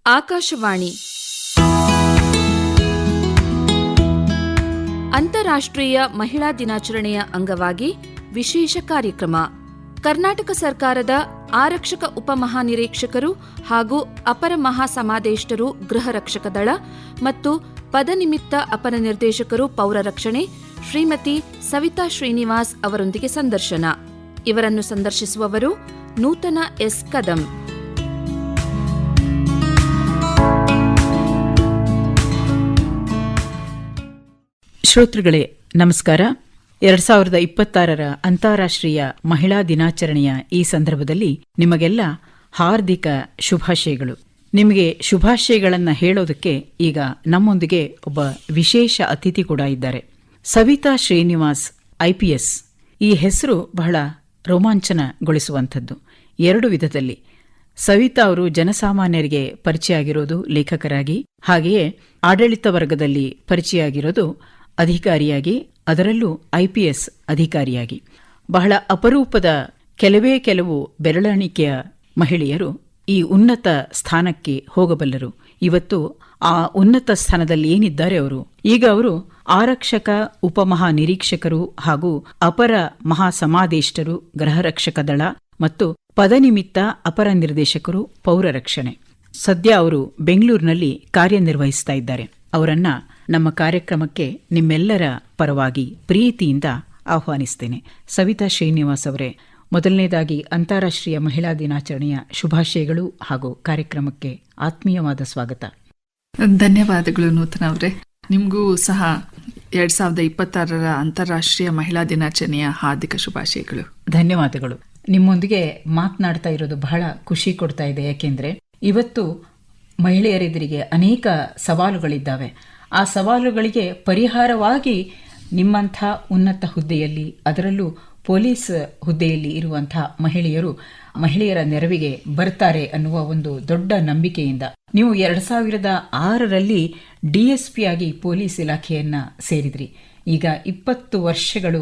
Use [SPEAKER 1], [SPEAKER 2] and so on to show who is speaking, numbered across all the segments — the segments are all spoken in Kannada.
[SPEAKER 1] ಆಕಾಶವಾಣಿ ಅಂತಾರಾಷ್ಟ್ರೀಯ ಮಹಿಳಾ ದಿನಾಚರಣೆಯ ಅಂಗವಾಗಿ ವಿಶೇಷ ಕಾರ್ಯಕ್ರಮ. ಕರ್ನಾಟಕ ಸರ್ಕಾರದ ಆರಕ್ಷಕ ಉಪಮಹಾನಿರೀಕ್ಷಕರು ಹಾಗೂ ಅಪರ ಮಹಾಸಮಾದೇಷ್ಟರು ಗೃಹ ರಕ್ಷಕ ದಳ ಮತ್ತು ಪದನಿಮಿತ್ತ ಅಪರ ನಿರ್ದೇಶಕರು ಪೌರ ರಕ್ಷಣೆ ಶ್ರೀಮತಿ ಸವಿತಾ ಶ್ರೀನಿವಾಸ್ ಅವರೊಂದಿಗೆ ಸಂದರ್ಶನ. ಇವರನ್ನು ಸಂದರ್ಶಿಸುವವರು ನೂತನ ಎಸ್ ಕದಂ.
[SPEAKER 2] ಶ್ರೋತೃಗಳೇ ನಮಸ್ಕಾರ. 2026 ಅಂತಾರಾಷ್ಟ್ರೀಯ ಮಹಿಳಾ ದಿನಾಚರಣೆಯ ಈ ಸಂದರ್ಭದಲ್ಲಿ ನಿಮಗೆಲ್ಲ ಹಾರ್ದಿಕ ಶುಭಾಶಯಗಳು. ನಿಮಗೆ ಶುಭಾಶಯಗಳನ್ನು ಹೇಳೋದಕ್ಕೆ ಈಗ ನಮ್ಮೊಂದಿಗೆ ಒಬ್ಬ ವಿಶೇಷ ಅತಿಥಿ ಕೂಡ ಇದ್ದಾರೆ. ಸವಿತಾ ಶ್ರೀನಿವಾಸ್ IPS. ಈ ಹೆಸರು ಬಹಳ ರೋಮಾಂಚನಗೊಳಿಸುವಂಥದ್ದು 2 ವಿಧದಲ್ಲಿ. ಸವಿತಾ ಅವರು ಜನಸಾಮಾನ್ಯರಿಗೆ ಪರಿಚಯ ಆಗಿರೋದು ಲೇಖಕರಾಗಿ, ಹಾಗೆಯೇ ಆಡಳಿತ ವರ್ಗದಲ್ಲಿ ಪರಿಚಯ ಆಗಿರೋದು ಅಧಿಕಾರಿಯಾಗಿ, ಅದರಲ್ಲೂ IPS ಅಧಿಕಾರಿಯಾಗಿ. ಬಹಳ ಅಪರೂಪದ ಕೆಲವು ಬೆರಳೆಣಿಕೆಯ ಮಹಿಳೆಯರು ಈ ಉನ್ನತ ಸ್ಥಾನಕ್ಕೆ ಹೋಗಬಲ್ಲರು. ಇವತ್ತು ಆ ಉನ್ನತ ಸ್ಥಾನದಲ್ಲಿ ಏನಿದ್ದಾರೆ ಅವರು, ಈಗ ಅವರು ಆರಕ್ಷಕ ಉಪಮಹಾನಿರೀಕ್ಷಕರು ಹಾಗೂ ಅಪರ ಮಹಾಸಮಾದೇಷ್ಟರು ಗೃಹರಕ್ಷಕ ದಳ ಮತ್ತು ಪದನಿಮಿತ್ತ ಅಪರ ನಿರ್ದೇಶಕರು ಪೌರ ರಕ್ಷಣೆ. ಸದ್ಯ ಅವರು ಬೆಂಗಳೂರಿನಲ್ಲಿ ಕಾರ್ಯನಿರ್ವಹಿಸ್ತಾ ಇದ್ದಾರೆ. ಅವರನ್ನ ನಮ್ಮ ಕಾರ್ಯಕ್ರಮಕ್ಕೆ ನಿಮ್ಮೆಲ್ಲರ ಪರವಾಗಿ ಪ್ರೀತಿಯಿಂದ ಆಹ್ವಾನಿಸ್ತೇನೆ. ಸವಿತಾ ಶ್ರೀನಿವಾಸ್ ಅವರೇ, ಮೊದಲನೇದಾಗಿ ಅಂತಾರಾಷ್ಟ್ರೀಯ ಮಹಿಳಾ ದಿನಾಚರಣೆಯ ಶುಭಾಶಯಗಳು ಹಾಗೂ ಕಾರ್ಯಕ್ರಮಕ್ಕೆ ಆತ್ಮೀಯವಾದ ಸ್ವಾಗತ.
[SPEAKER 3] ಧನ್ಯವಾದಗಳು ನೂತನ ಅವರೇ. ನಿಮಗೂ ಸಹ 2026 ಅಂತಾರಾಷ್ಟ್ರೀಯ ಮಹಿಳಾ ದಿನಾಚರಣೆಯ ಹಾರ್ದಿಕ ಶುಭಾಶಯಗಳು.
[SPEAKER 2] ಧನ್ಯವಾದಗಳು. ನಿಮ್ಮೊಂದಿಗೆ ಮಾತನಾಡ್ತಾ ಇರೋದು ಬಹಳ ಖುಷಿ ಕೊಡ್ತಾ ಇದೆ. ಯಾಕೆಂದ್ರೆ ಇವತ್ತು ಮಹಿಳೆಯರೆದುರಿಗೆ ಅನೇಕ ಸವಾಲುಗಳಿದ್ದಾವೆ. ಆ ಸವಾಲುಗಳಿಗೆ ಪರಿಹಾರವಾಗಿ ನಿಮ್ಮಂಥ ಉನ್ನತ ಹುದ್ದೆಯಲ್ಲಿ, ಅದರಲ್ಲೂ ಪೊಲೀಸ್ ಹುದ್ದೆಯಲ್ಲಿ ಇರುವಂಥ ಮಹಿಳೆಯರ ನೆರವಿಗೆ ಬರ್ತಾರೆ ಅನ್ನುವ ಒಂದು ದೊಡ್ಡ ನಂಬಿಕೆಯಿಂದ ನೀವು 2006 DSP ಆಗಿ ಪೊಲೀಸ್ ಇಲಾಖೆಯನ್ನ ಸೇರಿದ್ರಿ. ಈಗ 20 ವರ್ಷಗಳು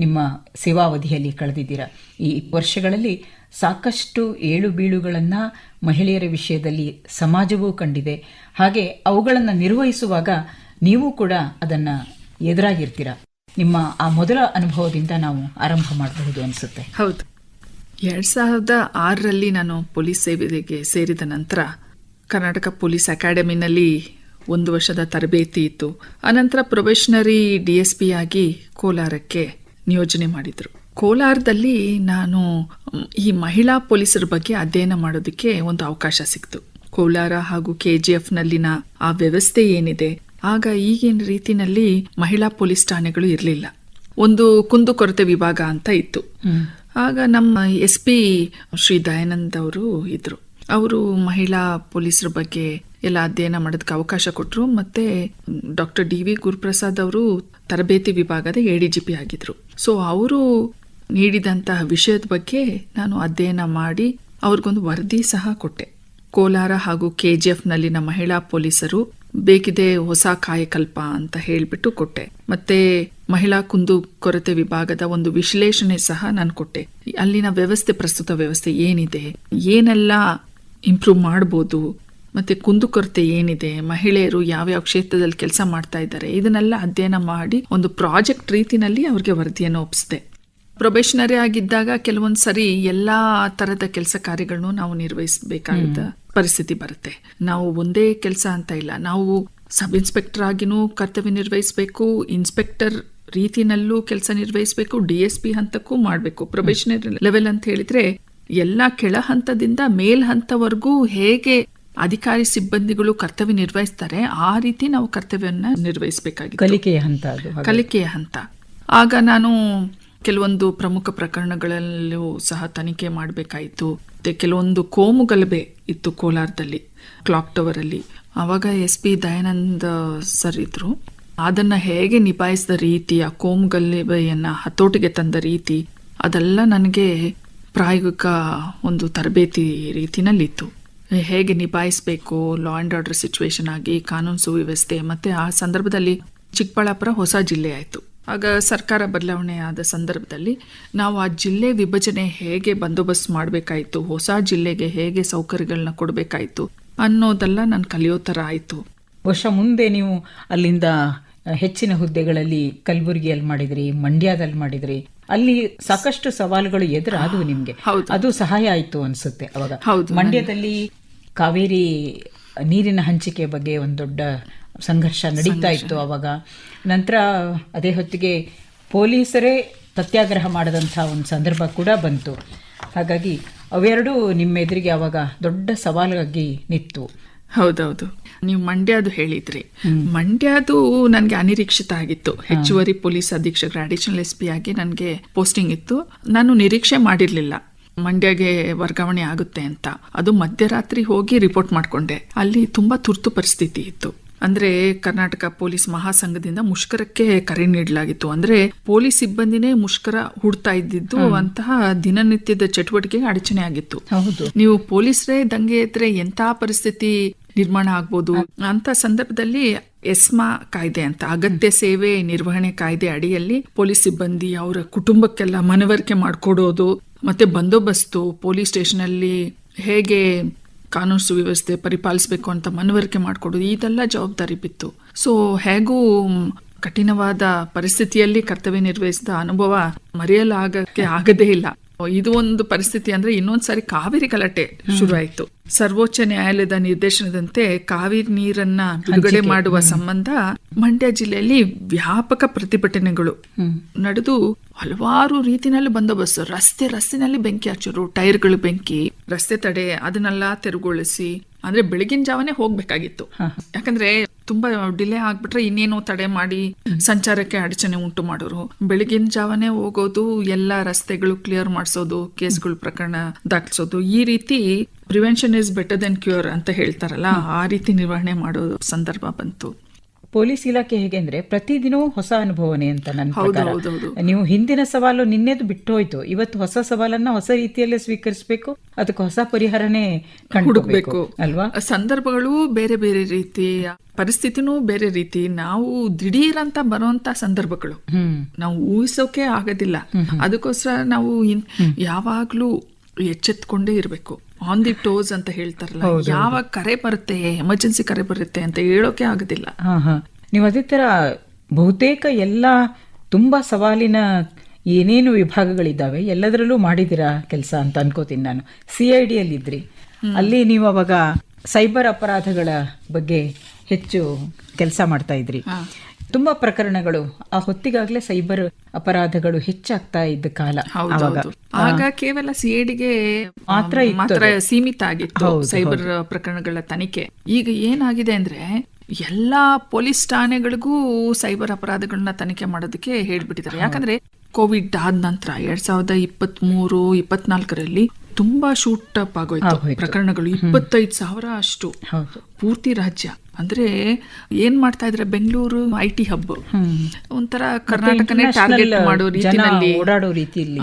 [SPEAKER 2] ನಿಮ್ಮ ಸೇವಾವಧಿಯಲ್ಲಿ ಕಳೆದಿದ್ದೀರಾ. ಈ ವರ್ಷಗಳಲ್ಲಿ ಸಾಕಷ್ಟು ಏಳು ಬೀಳುಗಳನ್ನು ಮಹಿಳೆಯರ ವಿಷಯದಲ್ಲಿ ಸಮಾಜವೂ ಕಂಡಿದೆ. ಹಾಗೆ ಅವುಗಳನ್ನು ನಿರ್ವಹಿಸುವಾಗ ನೀವು ಕೂಡ ಅದನ್ನು ಎದುರಾಗಿರ್ತೀರ. ನಿಮ್ಮ ಆ ಮೊದಲ ಅನುಭವದಿಂದ ನಾವು ಆರಂಭ ಮಾಡಬಹುದು ಅನಿಸುತ್ತೆ.
[SPEAKER 3] ಹೌದು, 2006 ನಾನು ಪೊಲೀಸ್ ಸೇವೆಗೆ ಸೇರಿದ ನಂತರ ಕರ್ನಾಟಕ ಪೊಲೀಸ್ ಅಕಾಡೆಮಿನಲ್ಲಿ 1 ವರ್ಷದ ತರಬೇತಿ ಇತ್ತು. ಅನಂತರ ಪ್ರೊಬೇಷನರಿ DSP ಆಗಿ ಕೋಲಾರಕ್ಕೆ ನಿಯೋಜನೆ ಮಾಡಿದ್ರು. ಕೋಲಾರದಲ್ಲಿ ನಾನು ಈ ಮಹಿಳಾ ಪೊಲೀಸರ ಬಗ್ಗೆ ಅಧ್ಯಯನ ಮಾಡೋದಕ್ಕೆ ಒಂದು ಅವಕಾಶ ಸಿಕ್ತು. ಕೋಲಾರ ಹಾಗೂ KGFನಲ್ಲಿನ ಆ ವ್ಯವಸ್ಥೆ ಏನಿದೆ, ಆಗ ಈಗಿನ ರೀತಿನಲ್ಲಿ ಮಹಿಳಾ ಪೊಲೀಸ್ ಠಾಣೆಗಳು ಇರಲಿಲ್ಲ. ಒಂದು ಕುಂದುಕೊರತೆ ವಿಭಾಗ ಅಂತ ಇತ್ತು. ಆಗ ನಮ್ಮ SP ಶ್ರೀ ದಯಾನಂದ್ ಅವರು ಇದ್ರು. ಅವರು ಮಹಿಳಾ ಪೊಲೀಸರ ಬಗ್ಗೆ ಎಲ್ಲ ಅಧ್ಯಯನ ಮಾಡೋದಕ್ಕೆ ಅವಕಾಶ ಕೊಟ್ಟರು. ಮತ್ತೆ ಡಾಕ್ಟರ್ DV ಗುರುಪ್ರಸಾದ್ ಅವರು ತರಬೇತಿ ವಿಭಾಗದ ADGP ಆಗಿದ್ರು. ಸೊ ಅವರು ನೀಡಿದಂತಹ ವಿಷಯದ ಬಗ್ಗೆ ನಾನು ಅಧ್ಯಯನ ಮಾಡಿ ಅವ್ರಿಗೊಂದು ವರದಿ ಸಹ ಕೊಟ್ಟೆ. ಕೋಲಾರ ಹಾಗೂ KGFನಲ್ಲಿನ ಮಹಿಳಾ ಪೊಲೀಸರು ಬೇಕಿದೆ ಹೊಸ ಕಾಯಕಲ್ಪ ಅಂತ ಹೇಳಿಬಿಟ್ಟು ಕೊಟ್ಟೆ. ಮತ್ತೆ ಮಹಿಳಾ ಕುಂದುಕೊರತೆ ವಿಭಾಗದ ಒಂದು ವಿಶ್ಲೇಷಣೆ ಸಹ ನಾನು ಕೊಟ್ಟೆ. ಅಲ್ಲಿನ ಪ್ರಸ್ತುತ ವ್ಯವಸ್ಥೆ ಏನಿದೆ, ಏನೆಲ್ಲ ಇಂಪ್ರೂವ್ ಮಾಡ್ಬೋದು, ಮತ್ತೆ ಕುಂದುಕೊರತೆ ಏನಿದೆ, ಮಹಿಳೆಯರು ಯಾವ್ಯಾವ ಕ್ಷೇತ್ರದಲ್ಲಿ ಕೆಲಸ ಮಾಡ್ತಾ ಇದ್ದಾರೆ, ಇದನ್ನೆಲ್ಲ ಅಧ್ಯಯನ ಮಾಡಿ ಒಂದು ಪ್ರಾಜೆಕ್ಟ್ ರೀತಿನಲ್ಲಿ ಅವ್ರಿಗೆ ವರದಿಯನ್ನು ಒಪ್ಪಿಸಿದೆ. ಪ್ರೊಬೇಷನರಿ ಆಗಿದ್ದಾಗ ಕೆಲವೊಂದು ಸರಿ ಎಲ್ಲಾ ತರದ ಕೆಲಸ ಕಾರ್ಯಗಳನ್ನು ನಾವು ನಿರ್ವಹಿಸಬೇಕಾದ ಪರಿಸ್ಥಿತಿ ಬರುತ್ತೆ. ನಾವು ಒಂದೇ ಕೆಲಸ ಅಂತ ಇಲ್ಲ, ನಾವು ಸಬ್ ಇನ್ಸ್ಪೆಕ್ಟರ್ ಆಗಿನೂ ಕರ್ತವ್ಯ ನಿರ್ವಹಿಸಬೇಕು, ಇನ್ಸ್ಪೆಕ್ಟರ್ ರೀತಿನಲ್ಲೂ ಕೆಲಸ ನಿರ್ವಹಿಸಬೇಕು, DSP ಹಂತಕ್ಕೂ ಮಾಡಬೇಕು. ಪ್ರೊಬೇಷನರಿ ಲೆವೆಲ್ ಅಂತ ಹೇಳಿದ್ರೆ ಎಲ್ಲಾ ಕೆಳ ಹಂತದಿಂದ ಮೇಲ್ ಹಂತವರೆಗೂ ಹೇಗೆ ಅಧಿಕಾರಿ ಸಿಬ್ಬಂದಿಗಳು ಕರ್ತವ್ಯ ನಿರ್ವಹಿಸ್ತಾರೆ ಆ ರೀತಿ ನಾವು ಕರ್ತವ್ಯವನ್ನ ನಿರ್ವಹಿಸಬೇಕಾಗಿದೆ. ಕಲಿಕೆಯ ಹಂತ. ಆಗ ನಾನು ಕೆಲವೊಂದು ಪ್ರಮುಖ ಪ್ರಕರಣಗಳಲ್ಲೂ ಸಹ ತನಿಖೆ ಮಾಡಬೇಕಾಯಿತು. ಕೆಲವೊಂದು ಕೋಮುಗಲಭೆ ಇತ್ತು ಕೋಲಾರದಲ್ಲಿ, ಕ್ಲಾಕ್ ಟವರ್ ಅಲ್ಲಿ. ಆವಾಗ SP ದಯಾನಂದ್ ಸರ್ ಇದ್ರು. ಅದನ್ನ ಹೇಗೆ ನಿಭಾಯಿಸಿದ ರೀತಿ, ಆ ಕೋಮುಗಲಭೆಯನ್ನ ಹತೋಟಿಗೆ ತಂದ ರೀತಿ, ಅದೆಲ್ಲ ನನಗೆ ಪ್ರಾಯೋಗಿಕ ಒಂದು ತರಬೇತಿ ರೀತಿನಲ್ಲಿತ್ತು. ಹೇಗೆ ನಿಭಾಯಿಸಬೇಕು, ಲಾ ಅಂಡ್ ಆರ್ಡರ್ ಸಿಚುವೇಶನ್ ಆಗಿ, ಕಾನೂನು ಸುವ್ಯವಸ್ಥೆ. ಮತ್ತೆ ಆ ಸಂದರ್ಭದಲ್ಲಿ ಚಿಕ್ಕಬಳ್ಳಾಪುರ ಹೊಸ ಜಿಲ್ಲೆ ಆಯಿತು. ಆಗ ಸರ್ಕಾರ ಬದಲಾವಣೆ ಆದ ಸಂದರ್ಭದಲ್ಲಿ ನಾವು ಆ ಜಿಲ್ಲೆ ವಿಭಜನೆ ಹೇಗೆ ಬಂದೋಬಸ್ತ್ ಮಾಡಬೇಕಾಯಿತು, ಹೊಸ ಜಿಲ್ಲೆಗೆ ಹೇಗೆ ಸೌಕರ್ಯಗಳನ್ನ ಕೊಡಬೇಕಾಯಿತು ಅನ್ನೋದೆಲ್ಲ ನಾನು ಕಲಿಯೋ ಥರ ಆಯಿತು.
[SPEAKER 2] ವರ್ಷ ಮುಂದೆ ನೀವು ಅಲ್ಲಿಂದ ಹೆಚ್ಚಿನ ಹುದ್ದೆಗಳಲ್ಲಿ ಕಲಬುರಗಿಯಲ್ಲಿ ಮಾಡಿದ್ರಿ, ಮಂಡ್ಯದಲ್ಲಿ ಮಾಡಿದ್ರಿ. ಅಲ್ಲಿ ಸಾಕಷ್ಟು ಸವಾಲುಗಳು ಎದುರಾದವು ನಿಮ್ಗೆ. ಅದು ಸಹಾಯ ಆಯ್ತು ಅನ್ಸುತ್ತೆ ಅವಾಗ. ಮಂಡ್ಯದಲ್ಲಿ ಕಾವೇರಿ ನೀರಿನ ಹಂಚಿಕೆ ಬಗ್ಗೆ ಒಂದು ದೊಡ್ಡ ಸಂಘರ್ಷ ನಡೀತಾ ಇತ್ತು ಅವಾಗ. ನಂತರ ಅದೇ ಹೊತ್ತಿಗೆ ಪೊಲೀಸರೇ ಸತ್ಯಾಗ್ರಹ ಮಾಡದಂಥ ಒಂದು ಸಂದರ್ಭ ಕೂಡ ಬಂತು. ಹಾಗಾಗಿ ಅವೆರಡೂ ನಿಮ್ಮ ಎದುರಿಗೆ ಅವಾಗ ದೊಡ್ಡ ಸವಾಲಾಗಿ ನಿಂತು.
[SPEAKER 3] ಹೌದೌದು, ನೀವು ಮಂಡ್ಯದು ಹೇಳಿದ್ರಿ. ಮಂಡ್ಯದು ನನಗೆ ಅನಿರೀಕ್ಷಿತ ಆಗಿತ್ತು. ಹೆಚ್ಚುವರಿ ಪೊಲೀಸ್ ಅಧೀಕ್ಷಕರ ಅಡಿಷನಲ್ SP ಆಗಿ ನನಗೆ ಪೋಸ್ಟಿಂಗ್ ಇತ್ತು. ನಾನು ನಿರೀಕ್ಷೆ ಮಾಡಿರ್ಲಿಲ್ಲ ಮಂಡ್ಯಗೆ ವರ್ಗಾವಣೆ ಆಗುತ್ತೆ ಅಂತ. ಅದು ಮಧ್ಯರಾತ್ರಿ ಹೋಗಿ ರಿಪೋರ್ಟ್ ಮಾಡ್ಕೊಂಡೆ. ಅಲ್ಲಿ ತುಂಬಾ ತುರ್ತು ಪರಿಸ್ಥಿತಿ ಇತ್ತು. ಅಂದ್ರೆ ಕರ್ನಾಟಕ ಪೊಲೀಸ್ ಮಹಾಸಂಘದಿಂದ ಮುಷ್ಕರಕ್ಕೆ ಕರೆ ನೀಡಲಾಗಿತ್ತು. ಅಂದ್ರೆ ಪೊಲೀಸ್ ಸಿಬ್ಬಂದಿನೇ ಮುಷ್ಕರ ಹೂಡ್ತಾ ಇದ್ದಿದ್ದು ಅಂತಹ ದಿನನಿತ್ಯದ ಚಟುವಟಿಕೆಗೆ ಅಡಚಣೆ ಆಗಿತ್ತು. ನೀವು ಪೊಲೀಸರೇ ದಂಗೆ ಎದ್ರೆ ಎಂತ ಪರಿಸ್ಥಿತಿ ನಿರ್ಮಾಣ ಆಗ್ಬೋದು ಅಂತ ಸಂದರ್ಭದಲ್ಲಿ ಎಸ್ಮಾ ಕಾಯ್ದೆ ಅಂತ, ಅಗತ್ಯ ಸೇವೆ ನಿರ್ವಹಣೆ ಕಾಯ್ದೆ ಅಡಿಯಲ್ಲಿ ಪೊಲೀಸ್ ಸಿಬ್ಬಂದಿ ಅವರ ಕುಟುಂಬಕ್ಕೆಲ್ಲ ಮನವರಿಕೆ ಮಾಡಿಕೊಡೋದು, ಮತ್ತೆ ಬಂದೋಬಸ್ತು ಪೊಲೀಸ್ ಸ್ಟೇಷನ್ ಅಲ್ಲಿ ಹೇಗೆ ಕಾನೂನು ಸುವ್ಯವಸ್ಥೆ ಪರಿಪಾಲಿಸಬೇಕು ಅಂತ ಮನವರಿಕೆ ಮಾಡಿಕೊಡೋದು, ಇದೆಲ್ಲ ಜವಾಬ್ದಾರಿ ಬಿತ್ತು. ಸೊ ಹೇಗೂ ಕಠಿಣವಾದ ಪರಿಸ್ಥಿತಿಯಲ್ಲಿ ಕರ್ತವ್ಯ ನಿರ್ವಹಿಸಿದ ಅನುಭವ ಮರೆಯಲಾಗಕ್ಕೆ ಆಗದೇ ಇಲ್ಲ. ಇದು ಒಂದು ಪರಿಸ್ಥಿತಿ. ಅಂದ್ರೆ ಇನ್ನೊಂದ್ಸಾರಿ ಕಾವೇರಿ ಗಲಾಟೆ ಶುರು ಆಯ್ತು. ಸರ್ವೋಚ್ಚ ನ್ಯಾಯಾಲಯದ ನಿರ್ದೇಶನದಂತೆ ಕಾವೇರಿ ನೀರನ್ನ ಬಿಡುಗಡೆ ಮಾಡುವ ಸಂಬಂಧ ಮಂಡ್ಯ ಜಿಲ್ಲೆಯಲ್ಲಿ ವ್ಯಾಪಕ ಪ್ರತಿಭಟನೆಗಳು ನಡೆದು ಹಲವಾರು ರೀತಿನಲ್ಲಿ ಬಂದೋಬಸ್ತ್. ರಸ್ತೆನಲ್ಲಿ ಬೆಂಕಿ ಹಚ್ಚೋರು, ಟೈರ್ಗಳು ಬೆಂಕಿ, ರಸ್ತೆ ತಡೆ ಅದನ್ನೆಲ್ಲ ತೆರವುಗೊಳಿಸಿ. ಅಂದ್ರೆ ಬೆಳಗಿನ ಜಾವನೇ ಹೋಗ್ಬೇಕಾಗಿತ್ತು. ಯಾಕಂದ್ರೆ ತುಂಬಾ ಡಿಲೇ ಆಗ್ಬಿಟ್ರೆ ಇನ್ನೇನೋ ತಡೆ ಮಾಡಿ ಸಂಚಾರಕ್ಕೆ ಅಡಚಣೆ ಉಂಟು ಮಾಡೋರು. ಬೆಳಗಿನ ಜಾವನೇ ಹೋಗೋದು, ಎಲ್ಲ ರಸ್ತೆಗಳು ಕ್ಲಿಯರ್ ಮಾಡಿಸೋದು, ಕೇಸ್ಗಳು ಪ್ರಕರಣ ದಾಖಲಿಸೋದು. ಈ ರೀತಿ prevention is better then cure ಅಂತ ಹೇಳ್ತಾರಲ್ಲ, ಆ ರೀತಿ ನಿರ್ವಹಣೆ ಮಾಡೋ ಸಂದರ್ಭ ಬಂತು.
[SPEAKER 2] ಪೊಲೀಸ್ ಇಲಾಖೆ ಹೇಗೆ ಅಂದ್ರೆ ಪ್ರತಿದಿನವೂ ಹೊಸ ಅನುಭವನೇ ಅಂತ ನನ್ನ ಪ್ರಕಾರ. ನೀವು ಹಿಂದಿನ ಸವಾಲು ನಿನ್ನೆದು ಬಿಟ್ಟು ಹೋಯ್ತು, ಇವತ್ತು ಹೊಸ ಸವಾಲನ್ನ ಹೊಸ ರೀತಿಯಲ್ಲೇ ಸ್ವೀಕರಿಸಬೇಕು, ಅದಕ್ಕೆ ಹೊಸ ಪರಿಹಾರನೇ ಹುಡುಕ್ಬೇಕು ಅಲ್ವಾ.
[SPEAKER 3] ಸಂದರ್ಭಗಳು ಬೇರೆ ಬೇರೆ ರೀತಿ, ಪರಿಸ್ಥಿತಿನೂ ಬೇರೆ ರೀತಿ. ನಾವು ದಿಢೀರ್ ಅಂತ ಬರುವಂತ ಸಂದರ್ಭಗಳು ನಾವು ಊಹಿಸೋಕೆ ಆಗೋದಿಲ್ಲ. ಅದಕ್ಕೋಸ್ಕರ ನಾವು ಯಾವಾಗ್ಲೂ ಎಚ್ಚೆತ್ಕೊಂಡೇ ಇರಬೇಕು. ಆನ್ ದಿ ಟೋಸ್ ಅಂತ ಹೇಳ್ತಾರಲ್ಲ, ಯಾವಾಗ ಕರೆ ಬರುತ್ತೆ, ಎಮರ್ಜೆನ್ಸಿ ಕರೆ ಬರುತ್ತೆ ಅಂತ ಹೇಳೋಕೆ ಆಗೋದಿಲ್ಲ.
[SPEAKER 2] ನೀವು ಅದೇ ತರ ಬಹುತೇಕ ಎಲ್ಲ ತುಂಬಾ ಸವಾಲಿನ ಏನೇನು ವಿಭಾಗಗಳಿದ್ದಾವೆ ಎಲ್ಲದರಲ್ಲೂ ಮಾಡಿದಿರಾ ಕೆಲಸ ಅಂತ ಅನ್ಕೋತೀನಿ ನಾನು. CID ಅಲ್ಲಿದ್ರಿ, ಅಲ್ಲಿ ನೀವು ಅವಾಗ ಸೈಬರ್ ಅಪರಾಧಗಳ ಬಗ್ಗೆ ಹೆಚ್ಚು ಕೆಲಸ ಮಾಡ್ತಾ ಇದ್ರಿ. ತುಂಬಾ ಪ್ರಕರಣಗಳು ಆ ಹೊತ್ತಿಗಾಗ್ಲೇ ಸೈಬರ್ ಅಪರಾಧಗಳು ಹೆಚ್ಚಾಗ್ತಾ ಇದ್ದ ಕಾಲ.
[SPEAKER 3] ಆಗ ಕೇವಲ CIDಗೆ ಮಾತ್ರ ಸೀಮಿತ ಆಗಿತ್ತು ಸೈಬರ್ ಪ್ರಕರಣಗಳ ತನಿಖೆ. ಈಗ ಏನಾಗಿದೆ ಅಂದ್ರೆ ಎಲ್ಲಾ ಪೊಲೀಸ್ ಠಾಣೆಗಳಿಗೂ ಸೈಬರ್ ಅಪರಾಧಗಳನ್ನ ತನಿಖೆ ಮಾಡೋದಕ್ಕೆ ಹೇಳ್ಬಿಟ್ಟಿದ್ದಾರೆ. ಯಾಕಂದ್ರೆ ಕೋವಿಡ್ ಆದ ನಂತರ 2023-24ರಲ್ಲಿ ತುಂಬಾ ಶೂಟ್ ಅಪ್ ಆಗೋಯ್ತು ಪ್ರಕರಣಗಳು. 25,000 ಅಷ್ಟು ಪೂರ್ತಿ ರಾಜ್ಯ. ಅಂದ್ರೆ ಏನ್ ಮಾಡ್ತಾ ಇದ್ರೆ ಬೆಂಗಳೂರು IT ಹಬ್, ಒಂಥರ ಕರ್ನಾಟಕನೇ ಟಾರ್ಗೆಟ್ ಮಾಡೋ ರೀತಿಯಲ್ಲಿ
[SPEAKER 2] ಓಡಾಡೋ ರೀತಿಯಲ್ಲಿ.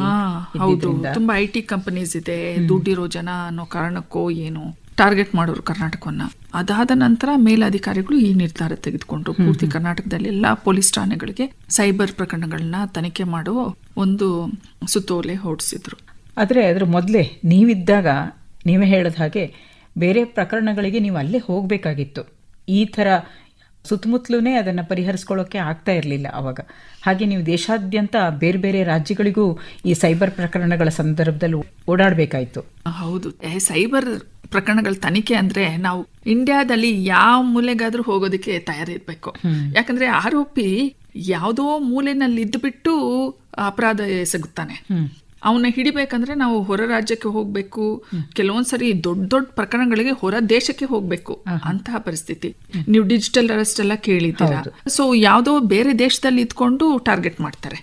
[SPEAKER 3] ಹೌದು, ತುಂಬಾ IT ಕಂಪನೀಸ್ ಇದೆ, ದುಡ್ಡಿರೋ ಜನ ಅನ್ನೋ ಕಾರಣಕ್ಕೋ ಏನು ಟಾರ್ಗೆಟ್ ಮಾಡೋರು ಕರ್ನಾಟಕವನ್ನ. ಅದಾದ ನಂತರ ಮೇಲಧಿಕಾರಿಗಳು ಈ ನಿರ್ಧಾರ ತೆಗೆದುಕೊಂಡ್ರು. ಪೂರ್ತಿ ಕರ್ನಾಟಕದಲ್ಲಿ ಎಲ್ಲಾ ಪೊಲೀಸ್ ಠಾಣೆಗಳಿಗೆ ಸೈಬರ್ ಪ್ರಕರಣಗಳನ್ನ ತನಿಖೆ ಮಾಡುವ ಒಂದು ಸುತ್ತೋಲೆ ಹೊರಡಿಸಿದ್ರು.
[SPEAKER 2] ಆದ್ರೆ ಅದ್ರ ಮೊದಲೇ ನೀವಿದ್ದಾಗ ನೀವೇ ಹೇಳದ ಹಾಗೆ ಬೇರೆ ಪ್ರಕರಣಗಳಿಗೆ ನೀವು ಅಲ್ಲೇ ಹೋಗ್ಬೇಕಾಗಿತ್ತು. ಈ ಥರ ಸುತ್ತಮುತ್ತಲೇ ಅದನ್ನು ಪರಿಹರಿಸ್ಕೊಳ್ಳೋಕೆ ಆಗ್ತಾ ಇರಲಿಲ್ಲ ಅವಾಗ. ಹಾಗೆ ನೀವು ದೇಶಾದ್ಯಂತ ಬೇರೆ ಬೇರೆ ರಾಜ್ಯಗಳಿಗೂ ಈ ಸೈಬರ್ ಪ್ರಕರಣಗಳ ಸಂದರ್ಭದಲ್ಲಿ ಓಡಾಡಬೇಕಾಯ್ತು.
[SPEAKER 3] ಹೌದು, ಸೈಬರ್ ಪ್ರಕರಣಗಳ ತನಿಖೆ ಅಂದ್ರೆ ನಾವು ಇಂಡಿಯಾದಲ್ಲಿ ಯಾವ ಮೂಲೆಗಾದ್ರೂ ಹೋಗೋದಕ್ಕೆ ತಯಾರಿರ್ಬೇಕು. ಯಾಕಂದ್ರೆ ಆರೋಪಿ ಯಾವುದೋ ಮೂಲೆನಲ್ಲಿ ಇದ್ದುಬಿಟ್ಟು ಅಪರಾಧ ಎಸಗುತ್ತಾನೆ. ಅವನ್ನ ಹಿಡಿಬೇಕಂದ್ರೆ ನಾವು ಹೊರ ರಾಜ್ಯಕ್ಕೆ ಹೋಗ್ಬೇಕು, ಕೆಲವೊಂದ್ಸರಿ ದೊಡ್ಡ ದೊಡ್ಡ ಪ್ರಕರಣಗಳಿಗೆ ಹೊರ ದೇಶಕ್ಕೆ ಹೋಗ್ಬೇಕು. ಅಂತಹ ಪರಿಸ್ಥಿತಿ. ನೀವು ಡಿಜಿಟಲ್ ಅರೆಸ್ಟ್ ಎಲ್ಲ ಕೇಳಿದ್ದೀರಾ. ಸೊ ಯಾವುದೋ ಬೇರೆ ದೇಶದಲ್ಲಿ ಇದ್ಕೊಂಡು ಟಾರ್ಗೆಟ್ ಮಾಡ್ತಾರೆ.